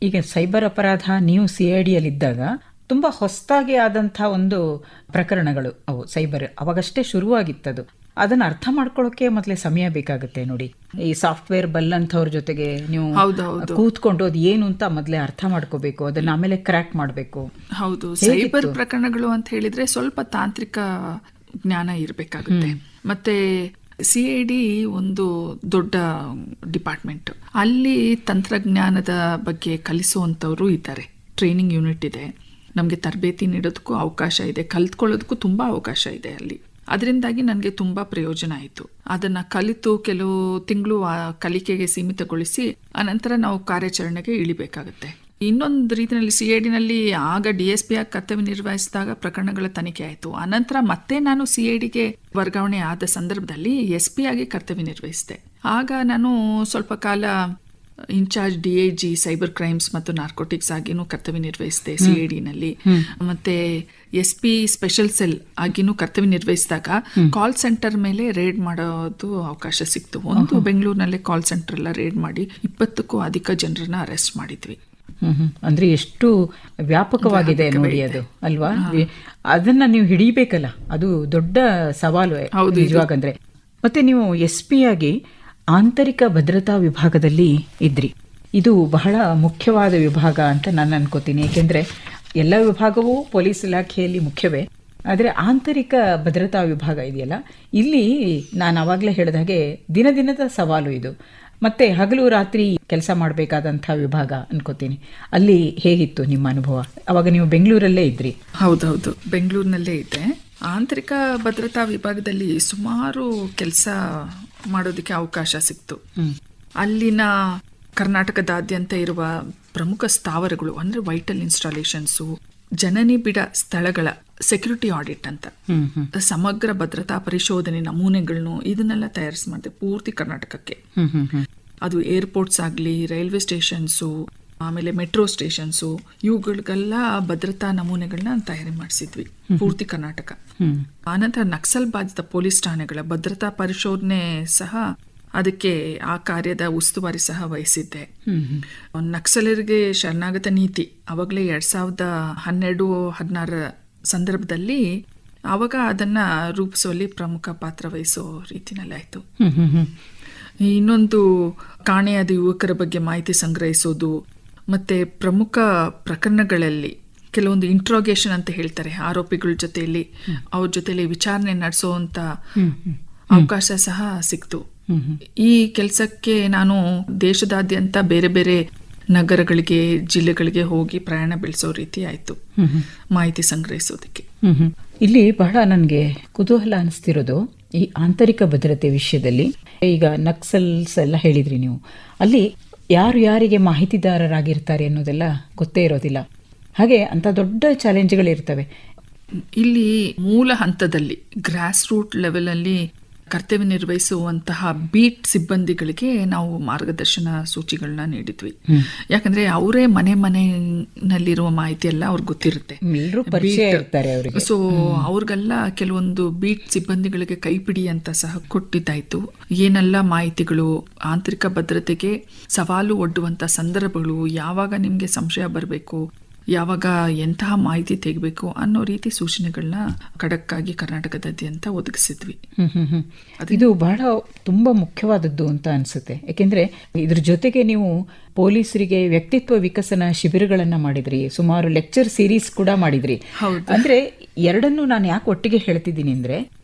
[SPEAKER 2] ಈಗ ಸೈಬರ್ ಅಪರಾಧ ನೀವು CID ಅಲ್ಲಿದ್ದಾಗ ತುಂಬಾ ಹೊಸದಾಗಿ ಆದಂತಹ ಒಂದು ಪ್ರಕರಣಗಳು ಅವು ಸೈಬರ್. ಅವಾಗಷ್ಟೇ ಶುರುವಾಗಿತ್ತದು. ಅದನ್ನ ಅರ್ಥ ಮಾಡ್ಕೊಳ್ಳೋಕೆ ಮೊದಲೇ ಸಮಯ ಬೇಕಾಗುತ್ತೆ ನೋಡಿ. ಈ ಸಾಫ್ಟ್ವೇರ್ ಬಲ್ಲಂಥವ್ರ ಜೊತೆಗೆ ನೀವು ಕೂತ್ಕೊಂಡು ಅದು ಏನು ಅಂತ ಮೊದಲೇ ಅರ್ಥ ಮಾಡ್ಕೋಬೇಕು, ಅದನ್ನ ಆಮೇಲೆ ಕ್ರ್ಯಾಕ್ ಮಾಡಬೇಕು.
[SPEAKER 3] ಹೌದು, ಸೈಬರ್ ಪ್ರಕರಣಗಳು ಅಂತ ಹೇಳಿದ್ರೆ ಸ್ವಲ್ಪ ತಾಂತ್ರಿಕ ಜ್ಞಾನ ಇರಬೇಕಾಗುತ್ತೆ. ಮತ್ತೆ CID ಒಂದು ದೊಡ್ಡ ಡಿಪಾರ್ಟ್ಮೆಂಟ್. ಅಲ್ಲಿ ತಂತ್ರಜ್ಞಾನದ ಬಗ್ಗೆ ಕಲಿಸುವಂಥವ್ರು ಇದ್ದಾರೆ. ಟ್ರೈನಿಂಗ್ ಯೂನಿಟ್ ಇದೆ, ನಮಗೆ ತರಬೇತಿ ನೀಡೋದಕ್ಕೂ ಅವಕಾಶ ಇದೆ, ಕಲ್ತ್ಕೊಳ್ಳೋದಕ್ಕೂ ತುಂಬ ಅವಕಾಶ ಇದೆ ಅಲ್ಲಿ. ಅದರಿಂದಾಗಿ ನನಗೆ ತುಂಬ ಪ್ರಯೋಜನ ಆಯಿತು. ಅದನ್ನು ಕಲಿತು ಕೆಲವು ತಿಂಗಳು ಆ ಕಲಿಕೆಗೆ ಸೀಮಿತಗೊಳಿಸಿ ಅನಂತರ ನಾವು ಕಾರ್ಯಾಚರಣೆಗೆ ಇಳಿಬೇಕಾಗುತ್ತೆ. ಇನ್ನೊಂದು ರೀತಿಯಲ್ಲಿ CIDನಲ್ಲಿ ಆಗ DSP ಆಗಿ ಕರ್ತವ್ಯ ನಿರ್ವಹಿಸಿದಾಗ ಪ್ರಕರಣಗಳ ತನಿಖೆ ಆಯಿತು. ಅನಂತರ ಮತ್ತೆ ನಾನು CIDಗೆ ವರ್ಗಾವಣೆ ಆದ ಸಂದರ್ಭದಲ್ಲಿ SP ಆಗಿ ಕರ್ತವ್ಯ ನಿರ್ವಹಿಸಿದೆ. ಆಗ ನಾನು ಸ್ವಲ್ಪ ಕಾಲ ಇನ್ಚಾರ್ಜ್ DIG ಸೈಬರ್ ಕ್ರೈಮ್ಸ್ ಮತ್ತು ನಾರ್ಕೋಟಿಕ್ಸ್ ಆಗಿನೂ ಕರ್ತವ್ಯ ನಿರ್ವಹಿಸಿದೆ CIDನಲ್ಲಿ. ಮತ್ತೆ SP ಸ್ಪೆಷಲ್ ಸೆಲ್ ಆಗಿನೂ ಕರ್ತವ್ಯ ನಿರ್ವಹಿಸಿದಾಗ ಕಾಲ್ ಸೆಂಟರ್ ಮೇಲೆ ರೇಡ್ ಮಾಡೋದು ಅವಕಾಶ ಸಿಕ್ತು. ಒಂದು ಬೆಂಗಳೂರಿನಲ್ಲೇ ಕಾಲ್ ಸೆಂಟರ್ ಎಲ್ಲ ರೇಡ್ ಮಾಡಿ 20ಕ್ಕೂ ಅಧಿಕ ಜನರನ್ನ ಅರೆಸ್ಟ್ ಮಾಡಿದ್ವಿ.
[SPEAKER 2] ಅಂದ್ರೆ ಎಷ್ಟು ವ್ಯಾಪಕವಾಗಿದೆ ನೋಡಿ ಅದು, ಅಲ್ವಾ? ಅದನ್ನ ನೀವು ಹಿಡಿಬೇಕಲ್ಲ, ಅದು ದೊಡ್ಡ ಸವಾಲು ನಿಜವಾಗಂದ್ರೆ. ಮತ್ತೆ ನೀವು SP ಆಗಿ ಆಂತರಿಕ ಭದ್ರತಾ ವಿಭಾಗದಲ್ಲಿ ಇದ್ರಿ. ಇದು ಬಹಳ ಮುಖ್ಯವಾದ ವಿಭಾಗ ಅಂತ ನಾನು ಅನ್ಕೋತೀನಿ. ಏಕೆಂದ್ರೆ ಎಲ್ಲ ವಿಭಾಗವೂ ಪೊಲೀಸ್ ಇಲಾಖೆಯಲ್ಲಿ ಮುಖ್ಯವೇ, ಆದರೆ ಆಂತರಿಕ ಭದ್ರತಾ ವಿಭಾಗ ಇದೆಯಲ್ಲ, ಇಲ್ಲಿ ನಾನು ಆವಾಗಲೇ ಹೇಳಿದ ಹಾಗೆ ದಿನದ ಸವಾಲು ಇದು. ಮತ್ತೆ ಹಗಲು ರಾತ್ರಿ ಕೆಲಸ ಮಾಡಬೇಕಾದಂಥ ವಿಭಾಗ ಅನ್ಕೋತೀನಿ. ಅಲ್ಲಿ ಹೇಗಿತ್ತು ನಿಮ್ಮ ಅನುಭವ? ಅವಾಗ ನೀವು ಬೆಂಗಳೂರಲ್ಲೇ ಇದ್ರಿ.
[SPEAKER 3] ಹೌದೌದು, ಬೆಂಗಳೂರಿನಲ್ಲೇ ಇದ್ದೆ. ಆಂತರಿಕ ಭದ್ರತಾ ವಿಭಾಗದಲ್ಲಿ ಸುಮಾರು ಕೆಲಸ ಮಾಡೋದಕ್ಕೆ ಅವಕಾಶ ಸಿಕ್ತು. ಅಲ್ಲಿನ ಕರ್ನಾಟಕದಾದ್ಯಂತ ಇರುವ ಪ್ರಮುಖ ಸ್ಥಾವರಗಳು ಅಂದ್ರೆ ವೈಟಲ್ ಇನ್ಸ್ಟಾಲೇಷನ್ಸು, ಜನನಿ ಬಿಡ ಸ್ಥಳಗಳ ಸೆಕ್ಯೂರಿಟಿ ಆಡಿಟ್ ಅಂತ ಸಮಗ್ರ ಭದ್ರತಾ ಪರಿಶೋಧನೆ ನಮೂನೆಗಳನ್ನು ಇದನ್ನೆಲ್ಲ ತಯಾರಿಸಿ ಮಾಡಿದೆ ಪೂರ್ತಿ ಕರ್ನಾಟಕಕ್ಕೆ. ಅದು ಏರ್ಪೋರ್ಟ್ಸ್ ಆಗಲಿ, ರೈಲ್ವೆ ಸ್ಟೇಷನ್ಸು, ಆಮೇಲೆ ಮೆಟ್ರೋ ಸ್ಟೇಷನ್ಸು, ಇವುಗಳಿಗೆಲ್ಲ ಭದ್ರತಾ ನಮೂನೆಗಳನ್ನ ತಯಾರಿ ಮಾಡಿಸಿದ್ವಿ ಪೂರ್ತಿ ಕರ್ನಾಟಕ. ಆನಂತರ ನಕ್ಸಲ್ ಬಾಧಿತ ಪೊಲೀಸ್ ಠಾಣೆಗಳ ಭದ್ರತಾ ಪರಿಶೋಧನೆ ಸಹ ಅದಕ್ಕೆ ಆ ಕಾರ್ಯದ ಉಸ್ತುವಾರಿ ಸಹ ವಹಿಸಿದ್ದೆ. ನಕ್ಸಲರಿಗೆ ಶರಣಾಗತ ನೀತಿ ಅವಾಗಲೇ 2012-16 ಸಂದರ್ಭದಲ್ಲಿ ಆವಾಗ ಅದನ್ನ ರೂಪಿಸುವಲ್ಲಿ ಪ್ರಮುಖ ಪಾತ್ರ ವಹಿಸೋ ರೀತಿನಲ್ಲಾಯ್ತು. ಇನ್ನೊಂದು ಕಾಣೆಯಾದ ಯುವಕರ ಬಗ್ಗೆ ಮಾಹಿತಿ ಸಂಗ್ರಹಿಸೋದು, ಮತ್ತೆ ಪ್ರಮುಖ ಪ್ರಕರಣಗಳಲ್ಲಿ ಕೆಲವೊಂದು ಇಂಟ್ರೋಗೇಷನ್ ಅಂತ ಹೇಳ್ತಾರೆ, ಆರೋಪಿಗಳ ಜೊತೆಯಲ್ಲಿ ಅವ್ರ ಜೊತೆಲಿ ವಿಚಾರಣೆ ನಡೆಸೋಂತ ಅವಕಾಶ ಸಹ ಸಿಕ್ತು. ಈ ಕೆಲಸಕ್ಕೆ ನಾನು ದೇಶದಾದ್ಯಂತ ಬೇರೆ ಬೇರೆ ನಗರಗಳಿಗೆ, ಜಿಲ್ಲೆಗಳಿಗೆ ಹೋಗಿ ಪ್ರಯಾಣ ಬೆಳೆಸೋ ರೀತಿ ಆಯ್ತು ಮಾಹಿತಿ ಸಂಗ್ರಹಿಸೋದಕ್ಕೆ.
[SPEAKER 2] ಇಲ್ಲಿ ಬಹಳ ನನಗೆ ಕುತೂಹಲ ಅನಿಸ್ತಿರೋದು ಈ ಆಂತರಿಕ ಭದ್ರತೆ ವಿಷಯದಲ್ಲಿ. ಈಗ ನಕ್ಸಲ್ಸ್ ಎಲ್ಲ ಹೇಳಿದ್ರಿ ನೀವು, ಅಲ್ಲಿ ಯಾರು ಯಾರಿಗೆ ಮಾಹಿತಿದಾರರಾಗಿರ್ತಾರೆ ಅನ್ನೋದೆಲ್ಲ ಗೊತ್ತೇ ಇರೋದಿಲ್ಲ. ಹಾಗೆ ಅಂತ ದೊಡ್ಡ ಚಾಲೆಂಜ್ಗಳಿರ್ತವೆ.
[SPEAKER 3] ಇಲ್ಲಿ ಮೂಲ ಹಂತದಲ್ಲಿ ಗ್ರಾಸ್ ರೂಟ್ ಲೆವೆಲ್ ಅಲ್ಲಿ ಕರ್ತವ್ಯ ನಿರ್ವಹಿಸುವಂತಹ ಬೀಟ್ ಸಿಬ್ಬಂದಿಗಳಿಗೆ ನಾವು ಮಾರ್ಗದರ್ಶನ ಸೂಚಿಗಳನ್ನ ನೀಡಿದ್ವಿ. ಯಾಕಂದ್ರೆ ಅವರೇ ಮನೆಯಲ್ಲಿರುವ ಮಾಹಿತಿ ಎಲ್ಲ ಅವ್ರಿಗೆ ಗೊತ್ತಿರುತ್ತೆ, ಸೊ ಅವ್ರಿಗೆಲ್ಲ ಕೆಲವೊಂದು ಬೀಟ್ ಸಿಬ್ಬಂದಿಗಳಿಗೆ ಕೈಪಿಡಿ ಅಂತ ಸಹ ಕೊಟ್ಟಿದ್ದಾಯ್ತು. ಏನೆಲ್ಲ ಮಾಹಿತಿಗಳು ಆಂತರಿಕ ಭದ್ರತೆಗೆ ಸವಾಲು ಒಡ್ಡುವಂತ ಸಂದರ್ಭಗಳು, ಯಾವಾಗ ನಿಮ್ಗೆ ಸಂಶಯ ಬರಬೇಕು, ಯಾವಾಗ ಎಂತಹ ಮಾಹಿತಿ ತೆಗಬೇಕು ಅನ್ನೋ ರೀತಿ ಸೂಚನೆಗಳನ್ನ ಖಡಕ್ಕಾಗಿ ಕರ್ನಾಟಕದಾದ್ಯಂತ ಒದಗಿಸಿದ್ವಿ.
[SPEAKER 2] ಇದು ಬಹಳ ತುಂಬಾ ಮುಖ್ಯವಾದದ್ದು ಅಂತ ಅನ್ಸುತ್ತೆ. ಯಾಕೆಂದ್ರೆ ಇದ್ರ ಜೊತೆಗೆ ನೀವು ಪೊಲೀಸರಿಗೆ ವ್ಯಕ್ತಿತ್ವ ವಿಕಸನ ಶಿಬಿರಗಳನ್ನ ಮಾಡಿದ್ರಿ, ಸುಮಾರು ಲೆಕ್ಚರ್ ಸೀರೀಸ್ ಕೂಡ ಮಾಡಿದ್ರಿ. ಅಂದ್ರೆ ಎರಡನ್ನೂ ನಾನು ಯಾಕೆ ಒಟ್ಟಿಗೆ ಹೇಳ್ತಿದ್ದೀನಿ ಅಂದ್ರೆ,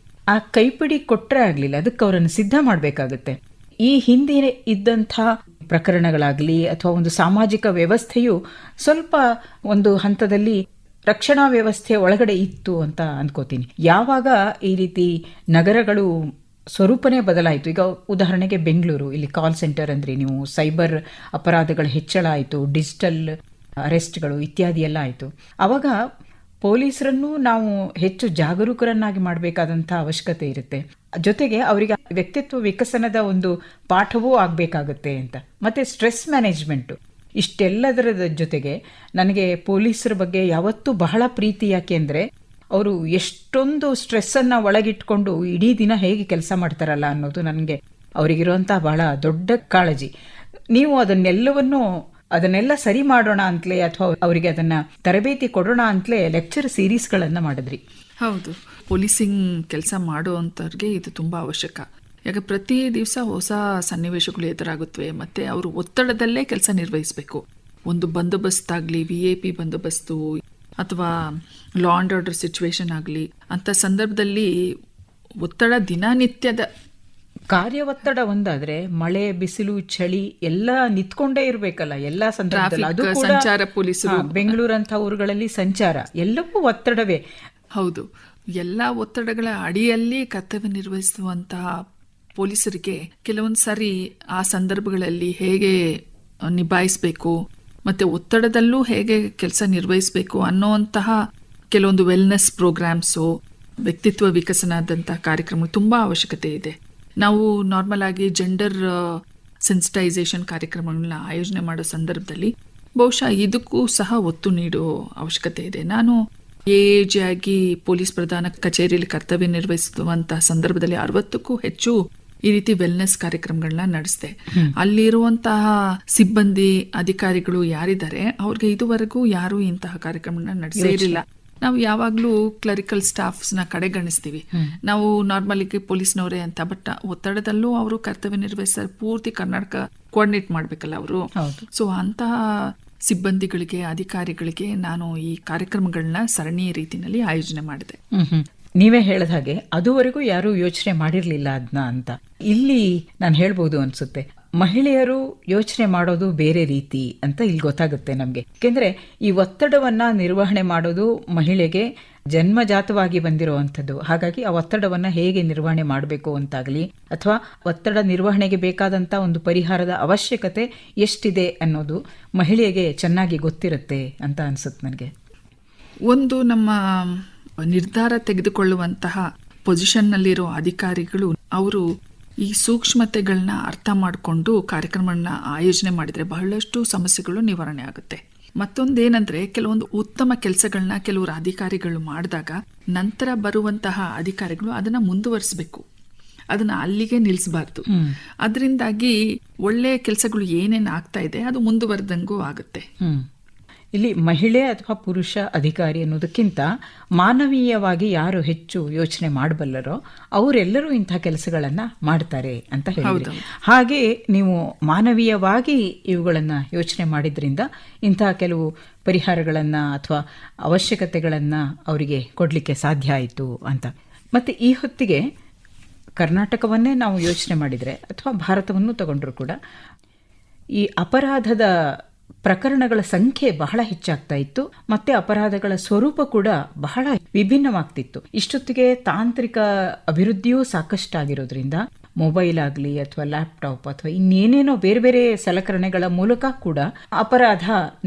[SPEAKER 2] ಆ ಕೈಪಿಡಿ ಕೊಟ್ರೆ ಆಗ್ಲಿಲ್ಲ, ಅದಕ್ಕೆ ಅವರನ್ನು ಸಿದ್ಧ ಮಾಡ್ಬೇಕಾಗತ್ತೆ. ಈ ಹಿಂದೆ ಇದ್ದಂಥ ಪ್ರಕರಣಗಳಾಗಲಿ ಅಥವಾ ಒಂದು ಸಾಮಾಜಿಕ ವ್ಯವಸ್ಥೆಯು ಸ್ವಲ್ಪ ಒಂದು ಹಂತದಲ್ಲಿ ರಕ್ಷಣಾ ವ್ಯವಸ್ಥೆ ಒಳಗಡೆ ಇತ್ತು ಅಂತ ಅನ್ಕೋತೀನಿ. ಯಾವಾಗ ಈ ರೀತಿ ನಗರಗಳು ಸ್ವರೂಪನೇ ಬದಲಾಯಿತು, ಈಗ ಉದಾಹರಣೆಗೆ ಬೆಂಗಳೂರು, ಇಲ್ಲಿ ಕಾಲ್ ಸೆಂಟರ್ ಅಂದ್ರೆ ನೀವು ಸೈಬರ್ ಅಪರಾಧಗಳ ಹೆಚ್ಚಳ ಆಯಿತು, ಡಿಜಿಟಲ್ ಅರೆಸ್ಟ್ಗಳು ಇತ್ಯಾದಿ ಎಲ್ಲ ಆಯಿತು. ಆವಾಗ ಪೊಲೀಸರನ್ನು ನಾವು ಹೆಚ್ಚು ಜಾಗರೂಕರನ್ನಾಗಿ ಮಾಡಬೇಕಾದಂಥ ಅವಶ್ಯಕತೆ ಇರುತ್ತೆ. ಜೊತೆಗೆ ಅವರಿಗೆ ವ್ಯಕ್ತಿತ್ವ ವಿಕಸನದ ಒಂದು ಪಾಠವೂ ಆಗಬೇಕಾಗುತ್ತೆ ಅಂತ. ಮತ್ತೆ ಸ್ಟ್ರೆಸ್ ಮ್ಯಾನೇಜ್ಮೆಂಟು, ಇಷ್ಟೆಲ್ಲದರ ಜೊತೆಗೆ ನನಗೆ ಪೊಲೀಸರ ಬಗ್ಗೆ ಯಾವತ್ತೂ ಬಹಳ ಪ್ರೀತಿ. ಯಾಕೆಂದರೆ ಅವರು ಎಷ್ಟೊಂದು ಸ್ಟ್ರೆಸ್ಸನ್ನು ಒಳಗಿಟ್ಕೊಂಡು ಇಡೀ ದಿನ ಹೇಗೆ ಕೆಲಸ ಮಾಡ್ತಾರಲ್ಲ ಅನ್ನೋದು ನನಗೆ ಅವರಿಗಿರುವಂಥ ಬಹಳ ದೊಡ್ಡ ಕಾಳಜಿ. ನೀವು ಅದನ್ನೆಲ್ಲ ಸರಿ ಮಾಡೋಣ ಅಂತಲೇ ಅಥವಾ ಅವರಿಗೆ ಅದನ್ನ ತರಬೇತಿ ಕೊಡೋಣ ಅಂತಲೇ ಲೆಕ್ಚರ್ ಸೀರೀಸ್ಗಳನ್ನು ಮಾಡಿದ್ರಿ.
[SPEAKER 3] ಹೌದು, ಪೊಲೀಸಿಂಗ್ ಕೆಲಸ ಮಾಡುವಂಥವ್ರಿಗೆ ಇದು ತುಂಬ ಅವಶ್ಯಕ. ಯಾಕೆ ಪ್ರತಿ ದಿವಸ ಹೊಸ ಸನ್ನಿವೇಶಗಳು ಎದುರಾಗುತ್ತವೆ, ಮತ್ತು ಅವರು ಒತ್ತಡದಲ್ಲೇ ಕೆಲಸ ನಿರ್ವಹಿಸಬೇಕು. ಒಂದು ಬಂದೋಬಸ್ತಾಗಲಿ, VIP ಬಂದೋಬಸ್ತು ಅಥವಾ ಲಾ ಆ್ಯಂಡ್ ಆರ್ಡರ್ ಸಿಚುವೇಶನ್ ಆಗಲಿ, ಅಂಥ ಸಂದರ್ಭದಲ್ಲಿ ಒತ್ತಡ ದಿನನಿತ್ಯದ
[SPEAKER 2] ಕಾರ್ಯ ಒತ್ತಡ ಒಂದಾದ್ರೆ ಮಳೆ, ಬಿಸಿಲು, ಚಳಿ ಎಲ್ಲ ನಿಂತ್ಕೊಂಡೇ ಇರ್ಬೇಕಲ್ಲ ಎಲ್ಲಾ ಸಂದರ್ಭದಲ್ಲಿ. ಅದು ಕೂಡ
[SPEAKER 3] ಸಂಚಾರ ಪೊಲೀಸರು,
[SPEAKER 2] ಬೆಂಗಳೂರಂತ ಊರುಗಳಲ್ಲಿ ಸಂಚಾರ ಎಲ್ಲವೂ ಒತ್ತಡವೇ.
[SPEAKER 3] ಹೌದು, ಎಲ್ಲ ಒತ್ತಡಗಳ ಅಡಿಯಲ್ಲಿ ಕರ್ತವ್ಯ ನಿರ್ವಹಿಸುವಂತಹ ಪೊಲೀಸರಿಗೆ ಕೆಲವೊಂದು ಸಾರಿ ಆ ಸಂದರ್ಭಗಳಲ್ಲಿ ಹೇಗೆ ನಿಭಾಯಿಸಬೇಕು ಮತ್ತೆ ಒತ್ತಡದಲ್ಲೂ ಹೇಗೆ ಕೆಲಸ ನಿರ್ವಹಿಸಬೇಕು ಅನ್ನೋಂತಹ ಕೆಲವೊಂದು ವೆಲ್ನೆಸ್ ಪ್ರೋಗ್ರಾಮ್ಸು, ವ್ಯಕ್ತಿತ್ವ ವಿಕಸನದಂತಹ ಕಾರ್ಯಕ್ರಮ ತುಂಬಾ ಅವಶ್ಯಕತೆ ಇದೆ. ನಾವು ನಾರ್ಮಲ್ ಆಗಿ ಜೆಂಡರ್ ಸೆನ್ಸಿಟೈಸೇಷನ್ ಕಾರ್ಯಕ್ರಮಗಳನ್ನ ಆಯೋಜನೆ ಮಾಡೋ ಸಂದರ್ಭದಲ್ಲಿ ಬಹುಶಃ ಇದಕ್ಕೂ ಸಹ ಒತ್ತು ನೀಡೋ ಅವಶ್ಯಕತೆ ಇದೆ. ನಾನು ಎಎಜಿ ಆಗಿ ಪೊಲೀಸ್ ಪ್ರಧಾನ ಕಚೇರಿಯಲ್ಲಿ ಕರ್ತವ್ಯ ನಿರ್ವಹಿಸುವಂತಹ ಸಂದರ್ಭದಲ್ಲಿ 60ಕ್ಕೂ ಹೆಚ್ಚು ಈ ರೀತಿ ವೆಲ್ನೆಸ್ ಕಾರ್ಯಕ್ರಮಗಳನ್ನ ನಡೆಸಿದೆ. ಅಲ್ಲಿರುವಂತಹ ಸಿಬ್ಬಂದಿ, ಅಧಿಕಾರಿಗಳು ಯಾರಿದ್ದಾರೆ ಅವ್ರಿಗೆ ಇದುವರೆಗೂ ಯಾರು ಇಂತಹ ಕಾರ್ಯಕ್ರಮಗಳನ್ನ ನಡೆಸಿರಲಿಲ್ಲ. ನಾವು ಯಾವಾಗ್ಲೂ ಕ್ಲರಿಕಲ್ ಸ್ಟಾಫ್ಸ್ ನ ಕಡೆಗಣಿಸ್ತೀವಿ. ನಾವು ನಾರ್ಮಲಿಗೆ ಪೊಲೀಸ್ನವರೇ ಅಂತ, ಬಟ್ ಒತ್ತಡದಲ್ಲೂ ಅವರು ಕರ್ತವ್ಯ ನಿರ್ವಹಿಸ್ತಾರೆ. ಪೂರ್ತಿ ಕರ್ನಾಟಕ ಕೋಆರ್ಡಿನೇಟ್ ಮಾಡ್ಬೇಕಲ್ಲ ಅವರು. ಸೊ ಅಂತಹ ಸಿಬ್ಬಂದಿಗಳಿಗೆ, ಅಧಿಕಾರಿಗಳಿಗೆ ನಾನು ಈ ಕಾರ್ಯಕ್ರಮಗಳನ್ನ ಸರಣಿ ರೀತಿನಲ್ಲಿ ಆಯೋಜನೆ ಮಾಡಿದೆ.
[SPEAKER 2] ನೀವೇ ಹೇಳಿದ ಹಾಗೆ ಅದುವರೆಗೂ ಯಾರು ಯೋಚನೆ ಮಾಡಿರ್ಲಿಲ್ಲ ಅದನ್ನ ಅಂತ. ಇಲ್ಲಿ ನಾನು ಹೇಳ್ಬೋದು ಅನ್ಸುತ್ತೆ, ಮಹಿಳೆಯರು ಯೋಚನೆ ಮಾಡೋದು ಬೇರೆ ರೀತಿ ಅಂತ ಇಲ್ಲಿ ಗೊತ್ತಾಗುತ್ತೆ ನಮ್ಗೆ. ಯಾಕೆಂದ್ರೆ ಈ ಒತ್ತಡವನ್ನ ನಿರ್ವಹಣೆ ಮಾಡೋದು ಮಹಿಳೆಗೆ ಜನ್ಮಜಾತವಾಗಿ ಬಂದಿರುವಂಥದ್ದು. ಹಾಗಾಗಿ ಆ ಒತ್ತಡವನ್ನ ಹೇಗೆ ನಿರ್ವಹಣೆ ಮಾಡಬೇಕು ಅಂತಾಗ್ಲಿ, ಅಥವಾ ಒತ್ತಡ ನಿರ್ವಹಣೆಗೆ ಬೇಕಾದಂತ ಒಂದು ಪರಿಹಾರದ ಅವಶ್ಯಕತೆ ಎಷ್ಟಿದೆ ಅನ್ನೋದು ಮಹಿಳೆಗೆ ಚೆನ್ನಾಗಿ ಗೊತ್ತಿರುತ್ತೆ ಅಂತ ಅನ್ಸುತ್ತೆ ನನಗೆ.
[SPEAKER 3] ಒಂದು ನಮ್ಮ ನಿರ್ಧಾರ ತೆಗೆದುಕೊಳ್ಳುವಂತಹ ಪೊಸಿಷನ್ನಲ್ಲಿರೋ ಅಧಿಕಾರಿಗಳು ಅವರು ಈ ಸೂಕ್ಷ್ಮತೆಗಳನ್ನ ಅರ್ಥ ಮಾಡಿಕೊಂಡು ಕಾರ್ಯಕ್ರಮಗಳನ್ನ ಆಯೋಜನೆ ಮಾಡಿದರೆ ಬಹಳಷ್ಟು ಸಮಸ್ಯೆಗಳು ನಿವಾರಣೆ ಆಗುತ್ತೆ. ಮತ್ತೊಂದೇನಂದ್ರೆ, ಕೆಲವೊಂದು ಉತ್ತಮ ಕೆಲಸಗಳನ್ನ ಕೆಲವರು ಅಧಿಕಾರಿಗಳು ಮಾಡಿದಾಗ ನಂತರ ಬರುವಂತಹ ಅಧಿಕಾರಿಗಳು ಅದನ್ನ ಮುಂದುವರಿಸಬೇಕು, ಅದನ್ನ ಅಲ್ಲಿಗೆ ನಿಲ್ಲಿಸಬಾರ್ದು. ಅದರಿಂದಾಗಿ ಒಳ್ಳೆ ಕೆಲಸಗಳು ಏನೇನು ಆಗ್ತಾ ಇದೆ ಅದು ಮುಂದುವರೆದಂಗೂ ಆಗುತ್ತೆ.
[SPEAKER 2] ಇಲ್ಲಿ ಮಹಿಳೆ ಅಥವಾ ಪುರುಷ ಅಧಿಕಾರಿ ಅನ್ನೋದಕ್ಕಿಂತ ಮಾನವೀಯವಾಗಿ ಯಾರು ಹೆಚ್ಚು ಯೋಚನೆ ಮಾಡಬಲ್ಲರೋ ಅವರೆಲ್ಲರೂ ಇಂತಹ ಕೆಲಸಗಳನ್ನ ಮಾಡ್ತಾರೆ ಅಂತ ಹೇಳಿದ್ರು. ಹಾಗೆ ನೀವು ಮಾನವೀಯವಾಗಿ ಇವುಗಳನ್ನ ಯೋಚನೆ ಮಾಡಿದ್ರಿಂದ ಇಂತಹ ಕೆಲವು ಪರಿಹಾರಗಳನ್ನ ಅಥವಾ ಅವಶ್ಯಕತೆಗಳನ್ನ ಅವರಿಗೆ ಕೊಡ್ಲಿಕ್ಕೆ ಸಾಧ್ಯ ಆಯಿತು ಅಂತ. ಮತ್ತೆ ಈ ಹೊತ್ತಿಗೆ ಕರ್ನಾಟಕವನ್ನೇ ನಾವು ಯೋಚನೆ ಮಾಡಿದ್ರೆ ಅಥವಾ ಭಾರತವನ್ನು ತಗೊಂಡ್ರು ಕೂಡ ಈ ಅಪರಾಧದ ಪ್ರಕರಣಗಳ ಸಂಖ್ಯೆ ಬಹಳ ಹೆಚ್ಚಾಗ್ತಾ ಇತ್ತು. ಮತ್ತೆ ಅಪರಾಧಗಳ ಸ್ವರೂಪ ಕೂಡ ಬಹಳ ವಿಭಿನ್ನವಾಗ್ತಿತ್ತು. ಇಷ್ಟೊತ್ತಿಗೆ ತಾಂತ್ರಿಕ ಅಭಿವೃದ್ಧಿಯೂ ಸಾಕಷ್ಟಾಗಿರೋದ್ರಿಂದ ಮೊಬೈಲ್ ಆಗಲಿ ಅಥವಾ ಲ್ಯಾಪ್ಟಾಪ್ ಅಥವಾ ಇನ್ನೇನೇನೋ ಬೇರೆ ಬೇರೆ ಸಲಕರಣೆಗಳ ಮೂಲಕ ಕೂಡ ಅಪರಾಧ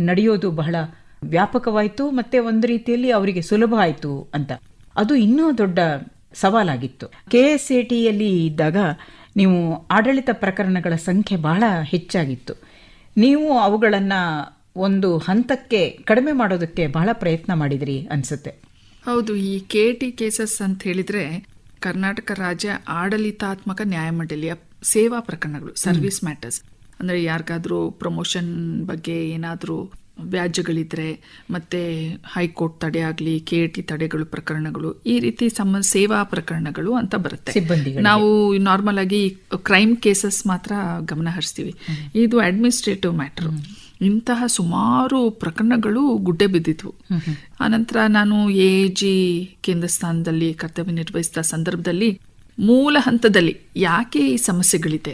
[SPEAKER 2] ನಡೆಯೋದು ಬಹಳ ವ್ಯಾಪಕವಾಯಿತು. ಮತ್ತೆ ಒಂದು ರೀತಿಯಲ್ಲಿ ಅವರಿಗೆ ಸುಲಭ ಆಯಿತು ಅಂತ. ಅದು ಇನ್ನೂ ದೊಡ್ಡ ಸವಾಲಾಗಿತ್ತು. KSATಯಲ್ಲಿ ಇದ್ದಾಗ ನೀವು ಆಡಳಿತ ಪ್ರಕರಣಗಳ ಸಂಖ್ಯೆ ಬಹಳ ಹೆಚ್ಚಾಗಿತ್ತು. ನೀವು ಅವುಗಳನ್ನು ಒಂದು ಹಂತಕ್ಕೆ ಕಡಿಮೆ ಮಾಡೋದಕ್ಕೆ ಬಹಳ ಪ್ರಯತ್ನ ಮಾಡಿದ್ರಿ ಅನ್ಸುತ್ತೆ.
[SPEAKER 3] ಹೌದು, ಈ KT ಕೇಸಸ್ ಅಂತ ಹೇಳಿದ್ರೆ ಕರ್ನಾಟಕ ರಾಜ್ಯ ಆಡಳಿತಾತ್ಮಕ ನ್ಯಾಯಮಂಡಳಿಯ ಸೇವಾ ಪ್ರಕರಣಗಳು, ಸರ್ವಿಸ್ ಮ್ಯಾಟರ್ಸ್. ಅಂದ್ರೆ ಯಾರಿಗಾದ್ರೂ ಪ್ರಮೋಷನ್ ಬಗ್ಗೆ ಏನಾದರೂ ವ್ಯಾಜ್ಯಗಳಿದ್ರೆ, ಮತ್ತೆ ಹೈಕೋರ್ಟ್ ತಡೆ ಆಗಲಿ, KT ತಡೆಗಳು ಪ್ರಕರಣಗಳು, ಈ ರೀತಿ ಸೇವಾ ಪ್ರಕರಣಗಳು ಅಂತ ಬರುತ್ತೆ. ನಾವು ನಾರ್ಮಲ್ ಆಗಿ ಕ್ರೈಮ್ ಕೇಸಸ್ ಮಾತ್ರ ಗಮನ ಹರಿಸ್ತೀವಿ. ಇದು ಅಡ್ಮಿನಿಸ್ಟ್ರೇಟಿವ್ ಮ್ಯಾಟರ್. ಇಂತಹ ಸುಮಾರು ಪ್ರಕರಣಗಳು ಗುಡ್ಡೆ ಬಿದ್ದಿದ್ವು. ಆನಂತರ ನಾನು AAG ಕೇಂದ್ರ ಸ್ಥಾನದಲ್ಲಿ ಕರ್ತವ್ಯ ನಿರ್ವಹಿಸಿದ ಸಂದರ್ಭದಲ್ಲಿ ಮೂಲ ಹಂತದಲ್ಲಿ ಯಾಕೆ ಈ ಸಮಸ್ಯೆಗಳಿದೆ,